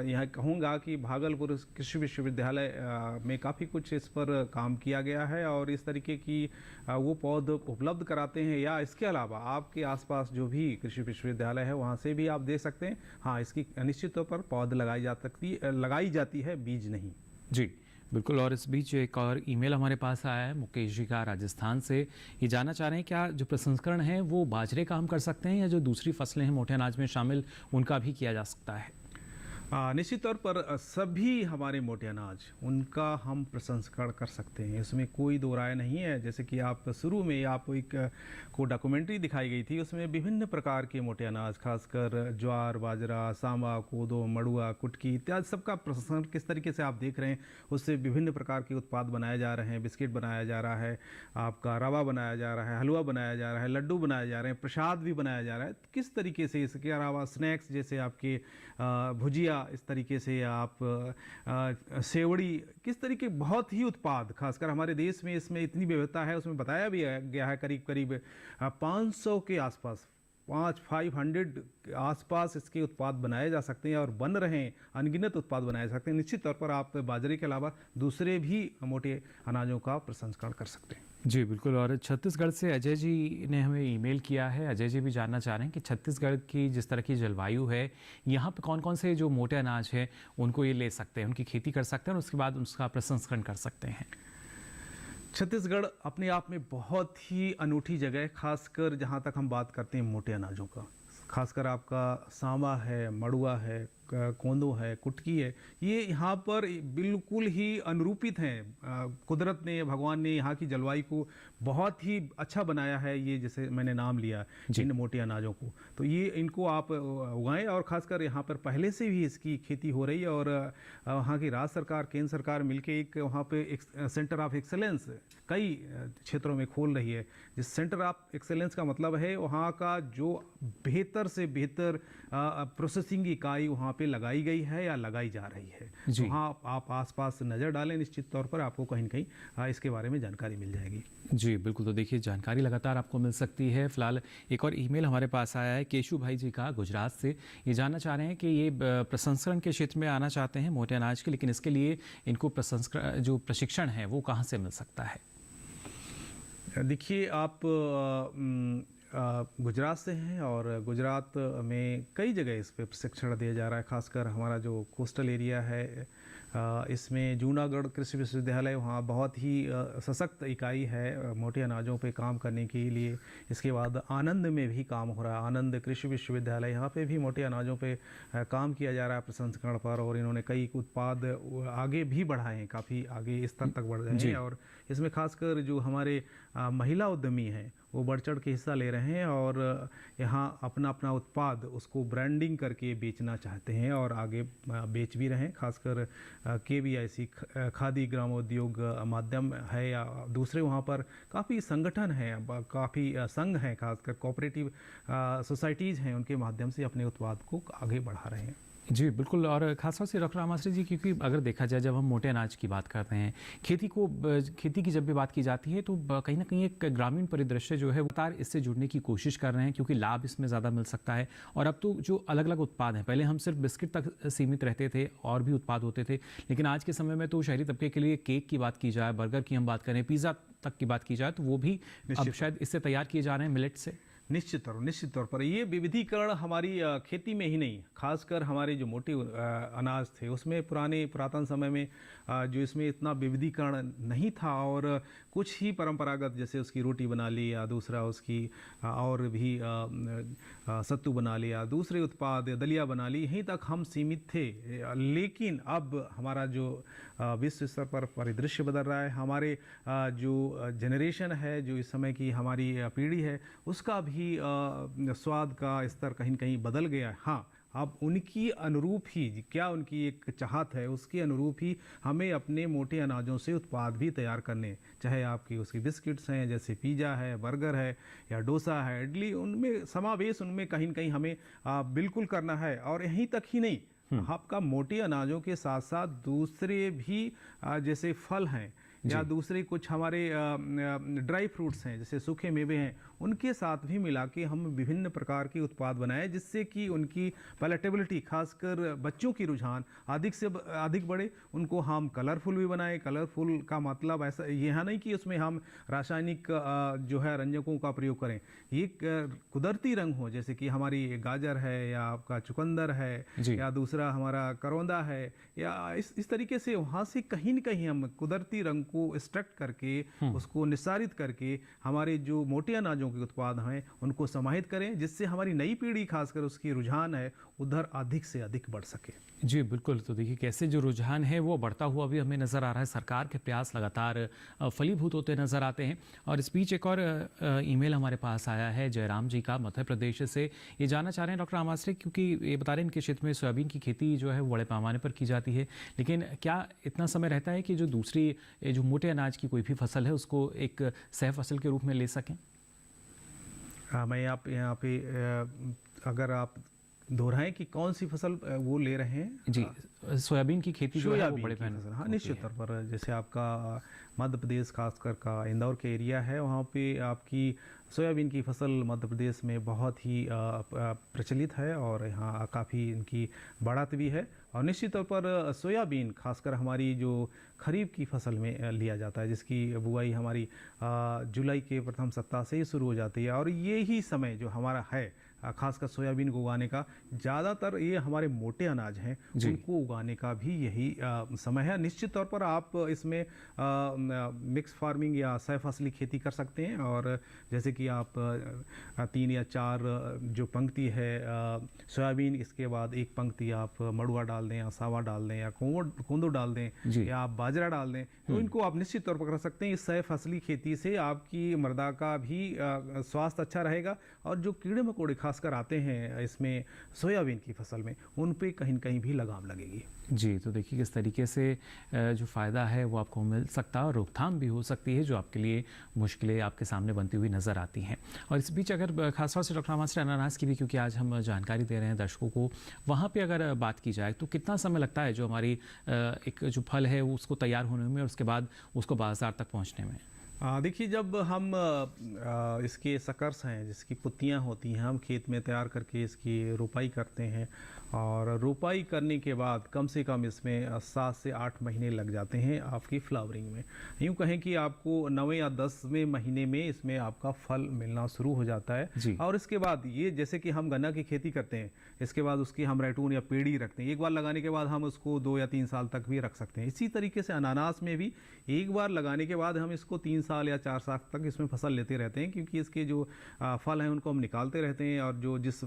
यह कहूँगा कि भागलपुर कृषि विश्वविद्यालय में काफ़ी कुछ इस पर काम किया गया है और इस तरीके की वो पौध उपलब्ध कराते हैं, या इसके अलावा आपके आसपास जो भी कृषि विश्वविद्यालय है वहाँ से भी आप दे सकते हैं। हाँ, इसकी निश्चित तौर पर पौध लगाई जाती है, बीज नहीं। जी बिल्कुल। और इस बीच एक और ईमेल हमारे पास आया है मुकेश जी का राजस्थान से। ये जानना चाह रहे हैं क्या जो प्रसंस्करण है वो बाजरे का हम कर सकते हैं या जो दूसरी फसलें हैं मोटे अनाज में शामिल उनका भी किया जा सकता है? निश्चित तौर पर सभी हमारे मोटे अनाज उनका हम प्रसंस्करण कर सकते हैं, इसमें कोई दो राय नहीं है। जैसे कि आप शुरू में आपको एक को डॉक्यूमेंट्री दिखाई गई थी, उसमें विभिन्न प्रकार के मोटे अनाज खासकर ज्वार, बाजरा, सांवा, कोदो, मड़ुआ, कुटकी इत्यादि सबका प्रसंस्करण किस तरीके से आप देख रहे हैं। उससे विभिन्न प्रकार के उत्पाद बनाए जा रहे हैं, बिस्किट बनाया जा रहा है, आपका रवा बनाया जा रहा है, हलवा बनाया जा रहा है, लड्डू बनाए जा रहे हैं, प्रसाद भी बनाया जा रहा है। किस तरीके से, इसके अलावा स्नैक्स जैसे आपके भुजिया, इस तरीके से आप सेवड़ी, किस तरीके बहुत ही उत्पाद खासकर हमारे देश में इसमें इतनी विविधता है। उसमें बताया भी गया है करीब 500 के आसपास 500 आसपास इसके उत्पाद बनाए जा सकते हैं और बन रहे हैं, अनगिनत उत्पाद बनाए जा सकते हैं। निश्चित तौर पर आप बाजरे के अलावा दूसरे भी मोटे अनाजों का प्रसंस्करण कर सकते हैं। जी बिल्कुल। और छत्तीसगढ़ से अजय जी ने हमें ईमेल किया है। अजय जी भी जानना चाह रहे हैं कि छत्तीसगढ़ की जिस तरह की जलवायु है, यहाँ पे कौन कौन से जो मोटे अनाज हैं उनको ये ले सकते हैं, उनकी खेती कर सकते हैं और उसके बाद उसका प्रसंस्करण कर सकते हैं? छत्तीसगढ़ अपने आप में बहुत ही अनूठी जगह है, खासकर जहाँ तक हम बात करते हैं मोटे अनाजों का। खासकर आपका सांवा है, मड़ुआ है, कोंदो है, कुटकी है, ये यहाँ पर बिल्कुल ही अनुरूपित हैं। कुदरत ने, भगवान ने यहाँ की जलवायु को बहुत ही अच्छा बनाया है। ये जैसे मैंने नाम लिया इन मोटे अनाजों को, तो ये इनको आप उगाएं और ख़ासकर यहाँ पर पहले से भी इसकी खेती हो रही है और वहाँ की राज्य सरकार, केंद्र सरकार मिलके एक वहाँ पे एक सेंटर ऑफ एक्सेलेंस कई क्षेत्रों में खोल रही है। जिस सेंटर ऑफ एक्सेलेंस का मतलब है वहाँ का जो बेहतर से बेहतर प्रोसेसिंग इकाई वहाँ पे लगाई गई है या लगाई जा रही है। जी। वहाँ आप आसपास नज़र डालें, निश्चित तौर पर आपको कहीं न कहीं इसके बारे में जानकारी मिल जाएगी। जी बिल्कुल। तो देखिए जानकारी लगातार आपको मिल सकती है। फिलहाल एक और ईमेल हमारे पास आया है केशु भाई जी का गुजरात से। ये जानना चाह रहे हैं कि ये प्रसंस्करण के क्षेत्र में आना चाहते हैं मोटे अनाज के, लेकिन इसके लिए इनको प्रसंस्करण जो प्रशिक्षण है वो कहाँ से मिल सकता है? देखिए, आप गुजरात से हैं और गुजरात में कई जगह इस पे प्रशिक्षण दिया जा रहा है। खासकर हमारा जो कोस्टल एरिया है इसमें जूनागढ़ कृषि विश्वविद्यालय वहाँ बहुत ही सशक्त इकाई है मोटे अनाजों पे काम करने के लिए। इसके बाद आनंद में भी काम हो रहा है, आनंद कृषि विश्वविद्यालय, यहाँ पे भी मोटे अनाजों पे काम किया जा रहा है प्रसंस्करण पर, और इन्होंने कई उत्पाद आगे भी बढ़ाए हैं, काफ़ी आगे स्तर तक बढ़ रहे हैं। और इसमें खासकर जो हमारे महिला उद्यमी हैं वो बढ़ चढ़ के हिस्सा ले रहे हैं और यहाँ अपना अपना उत्पाद उसको ब्रांडिंग करके बेचना चाहते हैं और आगे बेच भी रहे हैं। खासकर KVIC खादी ग्रामोद्योग माध्यम है या दूसरे वहाँ पर काफ़ी संगठन हैं, काफ़ी संघ हैं, खासकर कोऑपरेटिव सोसाइटीज़ हैं, उनके माध्यम से अपने उत्पाद को आगे बढ़ा रहे हैं। जी बिल्कुल। और खासतौर से डॉक्टर रामाश्री जी, क्योंकि अगर देखा जाए जब हम मोटे अनाज की बात करते हैं, खेती की जब भी बात की जाती है तो कहीं ना कहीं एक ग्रामीण परिदृश्य जो है वो इससे जुड़ने की कोशिश कर रहे हैं, क्योंकि लाभ इसमें ज़्यादा मिल सकता है। और अब तो जो अलग अलग उत्पाद हैं, पहले हम सिर्फ बिस्किट तक सीमित रहते थे और भी उत्पाद होते थे, लेकिन आज के समय में तो शहरी तबके के लिए केक की बात की जाए, बर्गर की हम बात करें, पिज़्ज़ा तक की बात की जाए, तो वो भी अब शायद इससे तैयार किए जा रहे हैं, मिलेट से। निश्चित तौर पर ये विविधीकरण हमारी खेती में ही नहीं, खासकर हमारे जो मोटे अनाज थे उसमें पुरातन समय में जो इसमें इतना विविधीकरण नहीं था, और कुछ ही परंपरागत, जैसे उसकी रोटी बना ली या दूसरा उसकी और भी सत्तू बना लिया, दूसरे उत्पाद दलिया बना ली, यहीं तक हम सीमित थे। लेकिन अब हमारा जो विश्व स्तर पर परिदृश्य बदल रहा है, हमारे जो जनरेशन है, जो इस समय की हमारी पीढ़ी है, उसका भी स्वाद का स्तर कहीं न कहीं बदल गया है। हाँ, अब उनकी अनुरूप ही, क्या उनकी एक चाहत है, उसके अनुरूप ही हमें अपने मोटे अनाजों से उत्पाद भी तैयार करने, चाहे आपकी उसकी बिस्किट्स हैं, जैसे पिज़्ज़ा है, बर्गर है या डोसा है, इडली, उनमें समावेश उनमें कहीं न कहीं हमें बिल्कुल करना है। और यहीं तक ही नहीं, आपका मोटे अनाजों के साथ साथ दूसरे भी जैसे फल हैं या दूसरे कुछ हमारे ड्राई फ्रूट्स हैं, जैसे सूखे मेवे हैं, उनके साथ भी मिला के हम विभिन्न प्रकार के उत्पाद बनाए, जिससे कि उनकी पैलेटेबिलिटी, खासकर बच्चों की रुझान अधिक से अधिक बढ़े। उनको हम कलरफुल भी बनाए। कलरफुल का मतलब ऐसा यह नहीं कि उसमें हम रासायनिक जो है रंजकों का प्रयोग करें, ये कुदरती रंग हो, जैसे कि हमारी गाजर है या आपका चुकंदर है या दूसरा हमारा करौंदा है, या इस तरीके से वहाँ से कहीं न कहीं हम कुदरती रंग को एक्सट्रैक्ट करके उसको निस्सारित करके हमारे जो मोटे अनाजों के उत्पाद हैं उनको समाहित करें, जिससे हमारी नई पीढ़ी खासकर उसकी रुझान है उधर अधिक से अधिक बढ़ सके। जी बिल्कुल। तो देखिए कैसे जो रुझान है वो बढ़ता हुआ भी हमें नज़र आ रहा है। सरकार के प्रयास लगातार फलीभूत होते नज़र आते हैं। और इस बीच एक और ईमेल हमारे पास आया है जयराम जी का, मध्य प्रदेश से। ये जानना चाह रहे हैं डॉक्टर रामाश्री, क्योंकि ये बता रहे हैं इनके क्षेत्र में सोयाबीन की खेती जो है वो बड़े पैमाने पर की जाती है, लेकिन क्या इतना समय रहता है कि जो दूसरी जो मोटे अनाज की कोई भी फसल है उसको एक सह फसल के रूप में ले सकें? मैं आप यहाँ पे अगर आप दोहराएं कि कौन सी फसल वो ले रहे हैं? जी, सोयाबीन की खेती जो है वो बड़े पैमाने। हाँ, निश्चित तौर पर जैसे आपका मध्य प्रदेश खासकर का इंदौर के एरिया है, वहाँ पे आपकी सोयाबीन की फसल मध्य प्रदेश में बहुत ही प्रचलित है और यहाँ काफ़ी इनकी बढ़त भी है। और निश्चित तौर पर सोयाबीन खासकर हमारी जो खरीफ की फसल में लिया जाता है, जिसकी बुआई हमारी जुलाई के प्रथम सप्ताह से ही शुरू हो जाती है, और ये ही समय जो हमारा है खासकर सोयाबीन को उगाने का, ज़्यादातर ये हमारे मोटे अनाज हैं उनको उगाने का भी यही समय है। निश्चित तौर पर आप इसमें मिक्स फार्मिंग या सह फसली खेती कर सकते हैं, और जैसे कि आप 3 या 4 जो पंक्ति है सोयाबीन, इसके बाद एक पंक्ति आप मड़ुआ डाल दें या सावा डाल दें या कोंदो डाल दें या आप बाजरा डाल दें, तो इनको आप निश्चित तौर पर कर सकते हैं। इस सह फसली खेती से आपकी मृदा का भी स्वास्थ्य अच्छा रहेगा, और जो कीड़े मकोड़े खासकर आते हैं इसमें सोयाबीन की फसल में, उन पे कहीं न कहीं भी लगाम लगेगी। जी, तो देखिए किस तरीके से जो फ़ायदा है वो आपको मिल सकता है, और रोकथाम भी हो सकती है जो आपके लिए मुश्किलें आपके सामने बनती हुई नज़र आती हैं। और इस बीच अगर खासतौर से डॉक्टर रामाश्री अनानास की भी, क्योंकि आज हम जानकारी दे रहे हैं दर्शकों को, वहाँ पे अगर बात की जाए तो कितना समय लगता है जो हमारी एक जो फल है उसको तैयार होने में और उसके बाद उसको बाज़ार तक पहुँचने में? देखिए, जब हम इसके सकर्स हैं जिसकी पुत्तियां होती हैं, हम खेत में तैयार करके इसकी रोपाई करते हैं, और रोपाई करने के बाद कम से कम इसमें 7 से 8 महीने लग जाते हैं आपकी फ्लावरिंग में। यूँ कहें कि आपको 9 या 10वें महीने में इसमें आपका फल मिलना शुरू हो जाता है। और इसके बाद ये, जैसे कि हम गन्ना की खेती करते हैं, इसके बाद उसकी हम रैटून या पेड़ी रखते हैं, एक बार लगाने के बाद हम उसको 2 या 3 साल तक भी रख सकते हैं। इसी तरीके से अनानास में भी एक बार लगाने के बाद हम इसको 3 साल या 4 साल तक इसमें फसल लेते रहते हैं, क्योंकि इसके जो फल हैं उनको हम निकालते रहते हैं, और जो जिस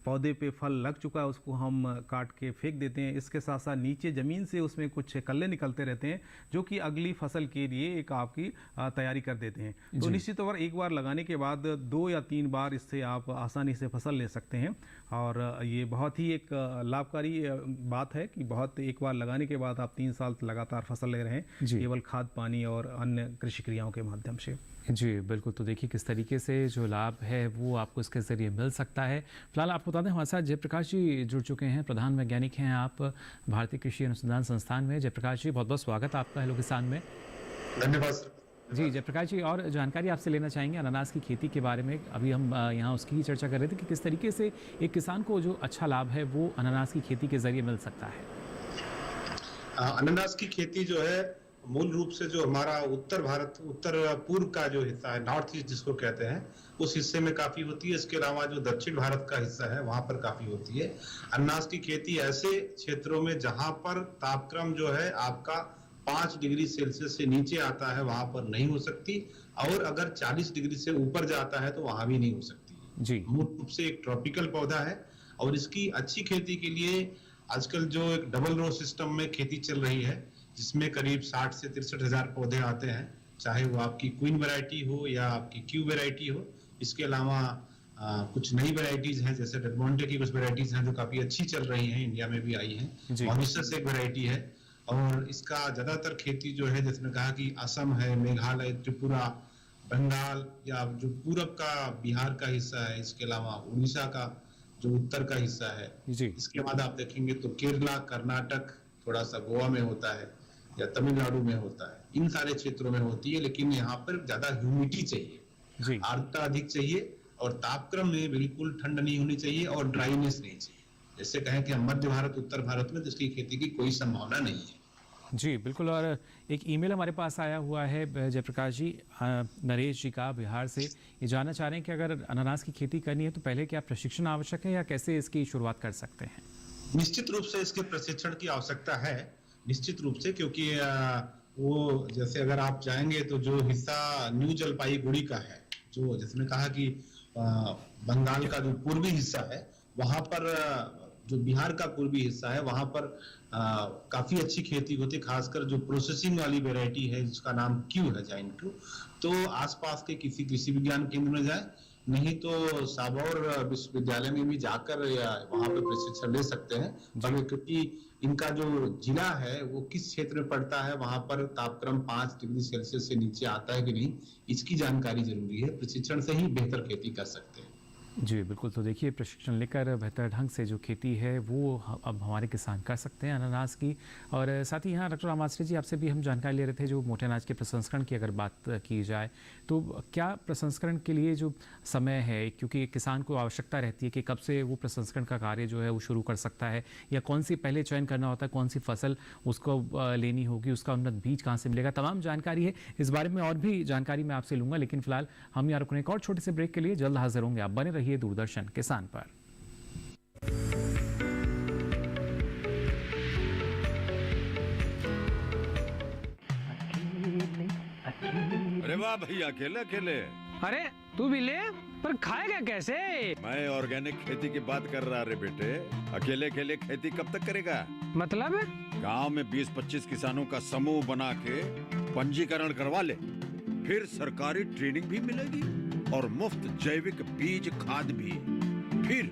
पौधे पे फल लग चुका है उसको हम काट के फेंक देते हैं। इसके साथ साथ नीचे ज़मीन से उसमें कुछ कल्ले निकलते रहते हैं, जो कि अगली फसल के लिए एक आपकी तैयारी कर देते हैं। तो निश्चित तौर पर एक बार लगाने के बाद 2 या 3 बार इससे आप आसानी से फसल ले सकते हैं, और ये बहुत ही एक लाभकारी बात है कि बहुत एक बार लगाने के बाद आप 3 साल लगातार फसल ले रहे हैं, केवल खाद पानी और अन्य कृषि क्रियाओं प्रक्रियाओं के माध्यम से। जी बिल्कुल, तो देखिए किस तरीके से जो लाभ है वो आपको इसके ज़रिए मिल सकता है। फिलहाल आपको बता दें हमारे साथ जयप्रकाश जी जुड़ चुके हैं, प्रधान वैज्ञानिक हैं आप भारतीय कृषि अनुसंधान संस्थान में। जयप्रकाश जी बहुत बहुत स्वागत आपका हेलो किसान में। धन्यवाद जी जयप्रकाश जी, और जानकारी आपसे लेना चाहेंगे अनानास की खेती के बारे में। अभी हम यहाँ उसकी ही चर्चा कर रहे थे कि किस तरीके से एक किसान को जो अच्छा लाभ है वो अनानास की खेती के ज़रिए मिल सकता है। अनानास की खेती जो है मूल रूप से जो हमारा उत्तर पूर्व का जो हिस्सा है, नॉर्थ ईस्ट जिसको कहते हैं, उस हिस्से में काफी होती है। इसके अलावा जो दक्षिण भारत का हिस्सा है वहां पर काफी होती है। अनानास की खेती ऐसे क्षेत्रों में जहां पर तापक्रम जो है आपका 5 डिग्री सेल्सियस से नीचे आता है वहां पर नहीं हो सकती, और अगर 40 डिग्री से ऊपर जाता है तो वहां भी नहीं हो सकती जी। मूल रूप से एक ट्रॉपिकल पौधा है, और इसकी अच्छी खेती के लिए आजकल जो एक डबल रो सिस्टम में खेती चल रही है, जिसमें करीब 60 से 63 हजार पौधे आते हैं, चाहे वो आपकी क्वीन वैरायटी हो या आपकी क्यू वैरायटी हो। इसके अलावा कुछ नई वैरायटीज हैं, जैसे डेडमोंटे की कुछ वैरायटीज हैं जो काफी अच्छी चल रही हैं, इंडिया में भी आई हैं। मॉरिशस एक वैरायटी है, और इसका ज्यादातर खेती जो है, जिसमें कहा कि असम है, मेघालय, त्रिपुरा, बंगाल या जो पूरब का बिहार का हिस्सा है, इसके अलावा उड़ीसा का जो उत्तर का हिस्सा है, इसके बाद आप देखेंगे तो केरला, कर्नाटक, थोड़ा सा गोवा में होता है या तमिलनाडु में होता है, इन सारे क्षेत्रों में होती है। लेकिन यहाँ पर ज्यादा ह्यूमिडिटी चाहिए, आर्द्रता अधिक चाहिए, और तापक्रम में बिल्कुल ठंड नहीं होनी चाहिए और ड्राइनेस नहीं चाहिए। जैसे कहें कि मध्य भारत, उत्तर भारत में इसकी खेती की कोई संभावना नहीं है। जी बिल्कुल, और एक ईमेल हमारे पास आया हुआ है जयप्रकाश जी, नरेश जी का बिहार से। ये जानना चाह रहे हैं कि अगर अनानास की खेती करनी है तो पहले क्या प्रशिक्षण आवश्यक है या कैसे इसकी शुरुआत कर सकते हैं? निश्चित रूप से इसके प्रशिक्षण की आवश्यकता है, निश्चित रूप से, क्योंकि वो जैसे अगर आप जाएंगे तो जो हिस्सा न्यू जलपाईगुड़ी का है, जो जिसने कहा कि बंगाल का जो पूर्वी हिस्सा है, वहां पर जो बिहार का पूर्वी हिस्सा है वहां पर काफी अच्छी खेती होती है, खासकर जो प्रोसेसिंग वाली वैरायटी है जिसका नाम क्यू है, जाइंट क्यू। तो आसपास के किसी कृषि विज्ञान केंद्र में जाए, नहीं तो साबौर विश्वविद्यालय में भी जाकर या वहां पर प्रशिक्षण ले सकते हैं, क्योंकि इनका जो जिला है वो किस क्षेत्र में पड़ता है, वहां पर तापक्रम 5 डिग्री सेल्सियस से नीचे आता है कि नहीं, इसकी जानकारी जरूरी है। प्रशिक्षण से ही बेहतर खेती कर सकते हैं। जी बिल्कुल, तो देखिए प्रशिक्षण लेकर बेहतर ढंग से जो खेती है वो अब हमारे किसान कर सकते हैं अनानास की। और साथ ही यहाँ डॉक्टर रामाश्री जी आपसे भी हम जानकारी ले रहे थे, जो मोटे अनाज के प्रसंस्करण की अगर बात की जाए तो क्या प्रसंस्करण के लिए जो समय है, क्योंकि किसान को आवश्यकता रहती है कि कब से वो प्रसंस्करण का कार्य जो है वो शुरू कर सकता है, या कौन सी पहले चयन करना होता है, कौन सी फसल उसको लेनी होगी, उसका उन्नत बीज कहाँ से मिलेगा, तमाम जानकारी है। इस बारे में और भी जानकारी मैं आपसे लूँगा, लेकिन फिलहाल हम यहाँ रुकने एक और छोटे से ब्रेक के लिए जल्द हाजिर होंगे। आप बने रहिए दूरदर्शन किसान पर। अरे वाह भैया, अकेले अकेले। अरे तू भी ले, पर खाएगा कैसे? मैं ऑर्गेनिक खेती की बात कर रहा रे बेटे। अकेले अकेले खेती कब तक करेगा? मतलब गांव में 20-25 किसानों का समूह बना के पंजीकरण करवा ले, फिर सरकारी ट्रेनिंग भी मिलेगी और मुफ्त जैविक बीज खाद भी। फिर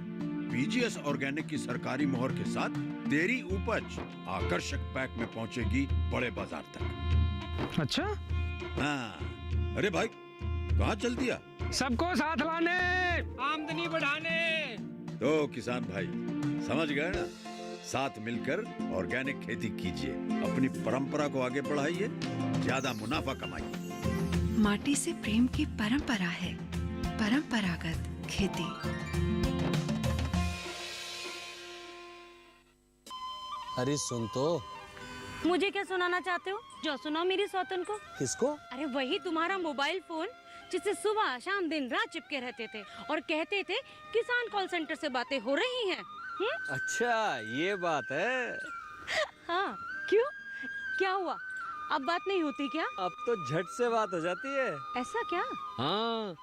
पीजीएस ऑर्गेनिक की सरकारी मोहर के साथ तेरी उपज आकर्षक पैक में पहुंचेगी बड़े बाजार तक। अच्छा? हाँ। अरे भाई कहाँ चल दिया? सबको साथ लाने, आमदनी बढ़ाने। तो किसान भाई समझ गए ना, साथ मिलकर ऑर्गेनिक खेती कीजिए, अपनी परंपरा को आगे बढ़ाइए, ज्यादा मुनाफा कमाइए। माटी से प्रेम की परंपरा है परंपरागत खेती। अरे सुन तो। मुझे क्या सुनाना चाहते हो? जो सुनाओ मेरी सौतन को। किसको? अरे वही तुम्हारा मोबाइल फोन जिससे सुबह शाम दिन रात चिपके रहते थे और कहते थे किसान कॉल सेंटर से बातें हो रही हैं। अच्छा ये बात है। हाँ क्यों, क्या हुआ? अब बात नहीं होती क्या? अब तो झट से बात हो जाती है। ऐसा क्या? हाँ,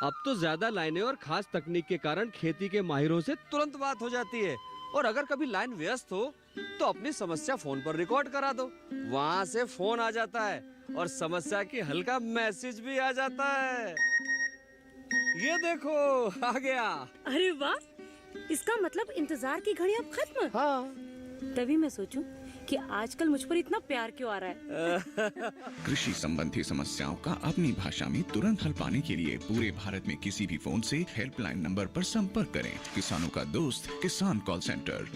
अब तो ज्यादा लाइनें और खास तकनीक के कारण खेती के माहिरों से तुरंत बात हो जाती है। और अगर कभी लाइन व्यस्त हो तो अपनी समस्या फोन पर रिकॉर्ड करा दो, वहाँ से फोन आ जाता है और समस्या की हल का मैसेज भी आ जाता है। ये देखो आ गया। अरे वाह, इसका मतलब इंतजार की घड़ी अब खत्म। हाँ। तभी मैं सोचूं कि आजकल मुझ पर इतना प्यार क्यों आ रहा है। कृषि संबंधी समस्याओं का अपनी भाषा में तुरंत हल पाने के लिए पूरे भारत में किसी भी फोन से हेल्पलाइन नंबर पर संपर्क करें। किसानों का दोस्त किसान कॉल सेंटर।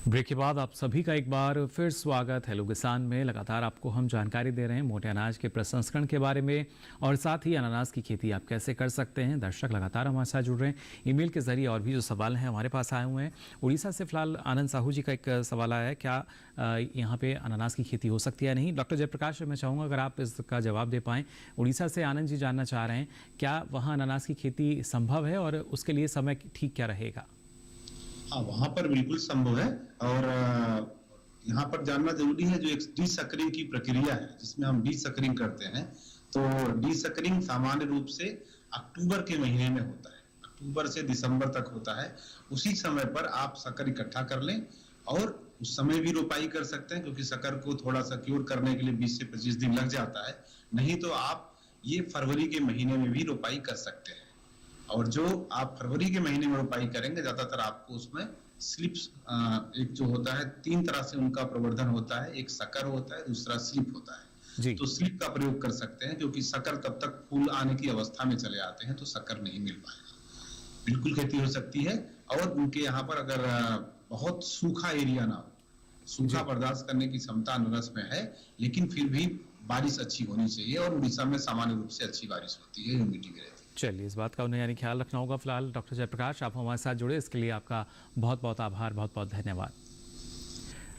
ब्रेक के बाद आप सभी का एक बार फिर स्वागत। हेलो किसान में लगातार आपको हम जानकारी दे रहे हैं मोटे अनाज के प्रसंस्करण के बारे में और साथ ही अनानास की खेती आप कैसे कर सकते हैं। दर्शक लगातार हमारे साथ जुड़ रहे हैं ईमेल के जरिए और भी जो सवाल हैं हमारे पास आए हुए हैं। उड़ीसा से फिलहाल आनंद साहू जी का एक सवाल आया है, क्या यहाँ पे अनानास की खेती हो सकती है या नहीं। डॉक्टर जयप्रकाश, मैं चाहूँगा अगर आप इसका जवाब दे पाएँ। उड़ीसा से आनंद जी जानना चाह रहे हैं क्या वहाँ अनानास की खेती संभव है और उसके लिए समय ठीक क्या रहेगा। हाँ, वहाँ पर बिल्कुल संभव है और यहाँ पर जानना जरूरी है जो एक डीसकरिंग की प्रक्रिया है जिसमें हम डीसकरिंग करते हैं। तो डीसकरिंग सामान्य रूप से अक्टूबर के महीने में होता है, अक्टूबर से दिसंबर तक होता है। उसी समय पर आप शक्कर इकट्ठा कर लें और उस समय भी रोपाई कर सकते हैं क्योंकि शक्कर को थोड़ा सा क्योर करने के लिए 20 से 25 दिन लग जाता है। नहीं तो आप ये फरवरी के महीने में भी रोपाई कर सकते हैं। और जो आप फरवरी के महीने में रोपाई करेंगे ज्यादातर आपको उसमें स्लिप्स एक जो होता है 3 तरह से उनका प्रवर्धन होता है, एक शक्कर होता है, दूसरा स्लिप होता है। तो स्लिप का प्रयोग कर सकते हैं क्योंकि शक्कर तब तक फूल आने की अवस्था में चले आते हैं तो शक्कर नहीं मिल पाएगा। बिल्कुल खेती हो सकती है और उनके यहाँ पर अगर बहुत सूखा एरिया ना हो, सूखा बर्दाश्त करने की क्षमता अनारस में है, लेकिन फिर भी बारिश अच्छी होनी चाहिए और उड़ीसा में सामान्य रूप से अच्छी बारिश होती है, ह्यूमिडिटी भी रहती है। चलिए, इस बात का उन्हें यानी ख्याल रखना होगा। फिलहाल डॉक्टर जयप्रकाश, आप हमारे साथ जुड़े इसके लिए आपका बहुत बहुत आभार, बहुत बहुत धन्यवाद।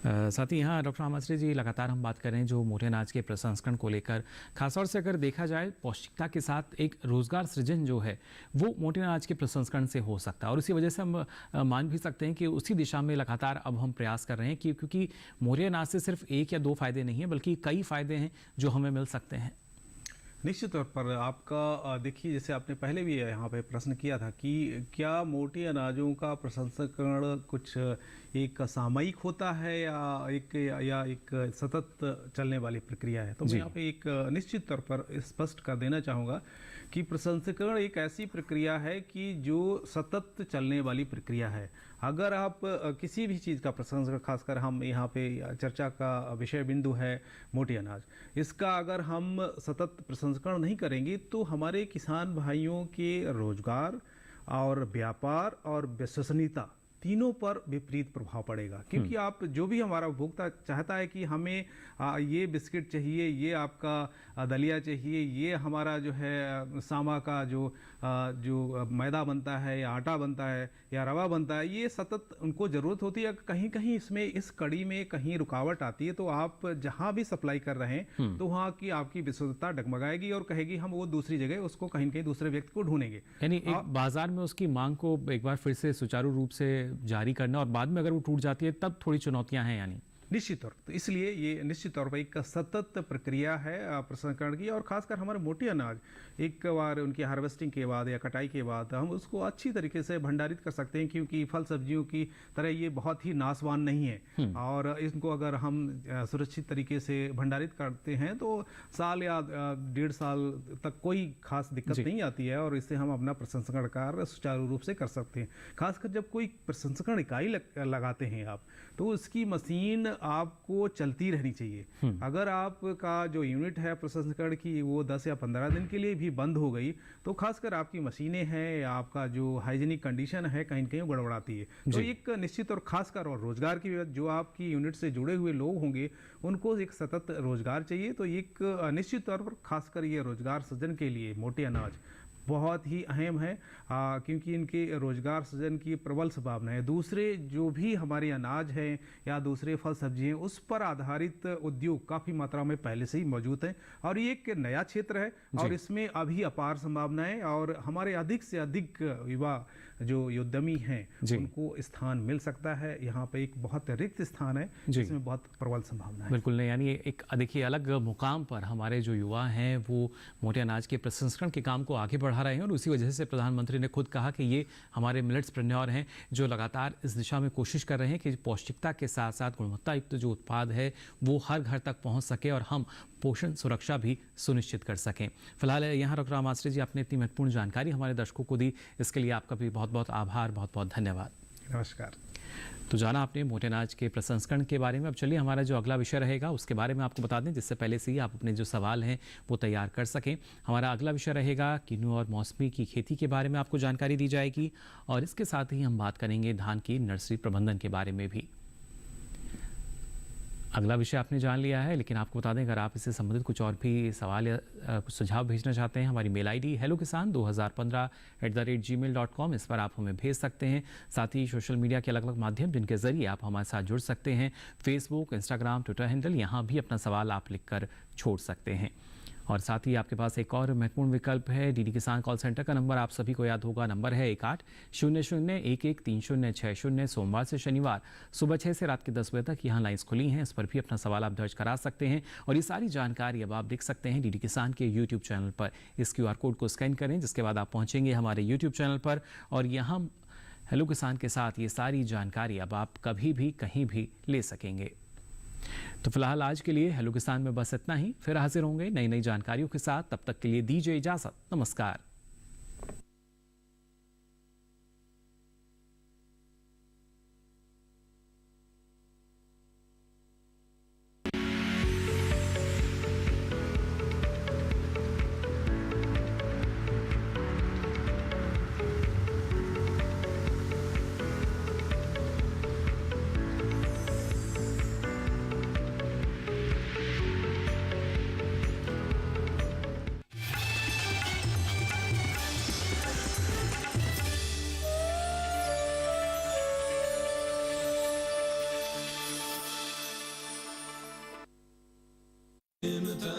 साथ ही यहाँ डॉक्टर आमश्री जी लगातार हम बात कर रहे हैं जो मोटे अनाज के प्रसंस्करण को लेकर, खासतौर से अगर देखा जाए पौष्टिकता के साथ एक रोजगार सृजन जो है वो मोटे अनाज के प्रसंस्करण से हो सकता है और इसी वजह से हम मान भी सकते हैं कि उसी दिशा में लगातार अब हम प्रयास कर रहे हैं क्योंकि मोटे अनाज से सिर्फ 1 या 2 फायदे नहीं है बल्कि कई फायदे हैं जो हमें मिल सकते हैं। निश्चित तौर पर आपका देखिए, जैसे आपने पहले भी यहाँ पे प्रश्न किया था कि क्या मोटे अनाजों का प्रसंस्करण कुछ एक सामयिक होता है या एक सतत चलने वाली प्रक्रिया है। तो मैं यहाँ पे एक निश्चित तौर पर स्पष्ट कर देना चाहूँगा कि प्रसंस्करण एक ऐसी प्रक्रिया है कि जो सतत चलने वाली प्रक्रिया है। अगर आप किसी भी चीज़ का प्रसंस्करण, खासकर हम यहाँ पे चर्चा का विषय बिंदु है मोटे अनाज, इसका अगर हम सतत प्रसंस्करण नहीं करेंगे तो हमारे किसान भाइयों के रोजगार और व्यापार और विश्वसनीयता तीनों पर विपरीत प्रभाव पड़ेगा। क्योंकि आप जो भी हमारा उपभोक्ता चाहता है कि हमें ये बिस्किट चाहिए, ये आपका दलिया चाहिए, ये हमारा जो है सामा का जो मैदा बनता है या आटा बनता है या रवा बनता है, ये सतत उनको ज़रूरत होती है। कहीं कहीं इसमें इस कड़ी में कहीं रुकावट आती है तो आप जहाँ भी सप्लाई कर रहे हैं तो वहाँ की आपकी विश्वसनीयता डगमगाएगी और कहेगी हम वो दूसरी जगह उसको कहीं कहीं दूसरे व्यक्ति को ढूंढेंगे। यानी एक बाजार में उसकी मांग को एक बार फिर से सुचारू रूप से जारी करना और बाद में अगर वो टूट जाती है तब थोड़ी चुनौतियां हैं। यानी निश्चित तौर पर इसलिए ये निश्चित तौर पर एक सतत प्रक्रिया है प्रसंस्करण की। और खासकर हमारे मोटे अनाज एक बार उनकी हार्वेस्टिंग के बाद या कटाई के बाद हम उसको अच्छी तरीके से भंडारित कर सकते हैं क्योंकि फल सब्जियों की तरह ये बहुत ही नाशवान नहीं है और इनको अगर हम सुरक्षित तरीके से भंडारित करते हैं तो साल या 1.5 साल तक कोई खास दिक्कत नहीं आती है और इससे हम अपना प्रसंस्करण कार्य सुचारू रूप से कर सकते हैं। खासकर जब कोई प्रसंस्करण इकाई लगाते हैं आप तो उसकी मशीन आपको चलती रहनी चाहिए। अगर आपका जो यूनिट है प्रसंस्करण की वो 10 या 15 दिन के लिए भी बंद हो गई तो खासकर आपकी मशीनें हैं या आपका जो हाइजीनिक कंडीशन है कहीं कहीं गड़बड़ाती है। तो एक निश्चित और खासकर और रोजगार की जो आपकी यूनिट से जुड़े हुए लोग होंगे उनको एक सतत रोजगार चाहिए। तो एक निश्चित तौर पर खासकर ये रोजगार सृजन के लिए मोटे अनाज बहुत ही अहम है क्योंकि इनके रोजगार सृजन की प्रबल संभावना है। दूसरे जो भी हमारे अनाज हैं या दूसरे फल सब्जी हैं उस पर आधारित उद्योग काफ़ी मात्रा में पहले से ही मौजूद हैं और ये एक नया क्षेत्र है और इसमें अभी अपार संभावनाएं और हमारे अधिक से अधिक युवा जो उद्यमी हैं उनको स्थान मिल सकता है। यहाँ पे एक बहुत रिक्त स्थान है जिसमें बहुत प्रबल संभावना है। बिल्कुल नहीं, यानी एक देखिए अलग मुकाम पर हमारे जो युवा हैं वो मोटे अनाज के प्रसंस्करण के काम को आगे बढ़ा बढ़ा रहे हैं और उसी वजह से प्रधानमंत्री ने खुद कहा कि ये हमारे मिलेट्सप्रेन्योर हैं जो लगातार इस दिशा में कोशिश कर रहे हैं कि पौष्टिकता के साथ साथ गुणवत्ता युक्त जो उत्पाद है वो हर घर तक पहुंच सके और हम पोषण सुरक्षा भी सुनिश्चित कर सकें। फिलहाल यहाँ डॉक्टर आमाश्री जी, आपने इतनी महत्वपूर्ण जानकारी हमारे दर्शकों को दी, इसके लिए आपका भी बहुत बहुत आभार, बहुत बहुत धन्यवाद। नमस्कार। तो जाना आपने मोटे अनाज के प्रसंस्करण के बारे में। अब चलिए हमारा जो अगला विषय रहेगा उसके बारे में आपको बता दें, जिससे पहले से ही आप अपने जो सवाल हैं वो तैयार कर सकें। हमारा अगला विषय रहेगा किन्नू और मौसमी की खेती के बारे में आपको जानकारी दी जाएगी और इसके साथ ही हम बात करेंगे धान की नर्सरी प्रबंधन के बारे में भी। अगला विषय आपने जान लिया है, लेकिन आपको बता दें अगर आप इससे संबंधित कुछ और भी सवाल या कुछ सुझाव भेजना चाहते हैं, हमारी मेल आईडी hellokisan2015@gmail.com, इस पर आप हमें भेज सकते हैं। साथ ही सोशल मीडिया के अलग अलग माध्यम जिनके जरिए आप हमारे साथ जुड़ सकते हैं, फेसबुक, इंस्टाग्राम, ट्विटर हैंडल, यहाँ भी अपना सवाल आप लिखकर छोड़ सकते हैं। और साथ ही आपके पास एक और महत्वपूर्ण विकल्प है, डीडी किसान कॉल सेंटर का नंबर आप सभी को याद होगा, नंबर है 1800-113060। सोमवार से शनिवार सुबह 6 से रात के 10 बजे तक यहाँ लाइन्स खुली हैं, इस पर भी अपना सवाल आप दर्ज करा सकते हैं। और ये सारी जानकारी अब आप देख सकते हैं डीडी किसान के यूट्यूब चैनल पर। इस QR कोड को स्कैन करें, जिसके बाद आप पहुँचेंगे हमारे यूट्यूब चैनल पर और यहाँ हेलो किसान के साथ ये सारी जानकारी अब आप कभी भी कहीं भी ले सकेंगे। तो फिलहाल आज के लिए हेलो किसान में बस इतना ही, फिर हाजिर होंगे नई नई जानकारियों के साथ। तब तक के लिए दीजिए इजाजत, नमस्कार। in the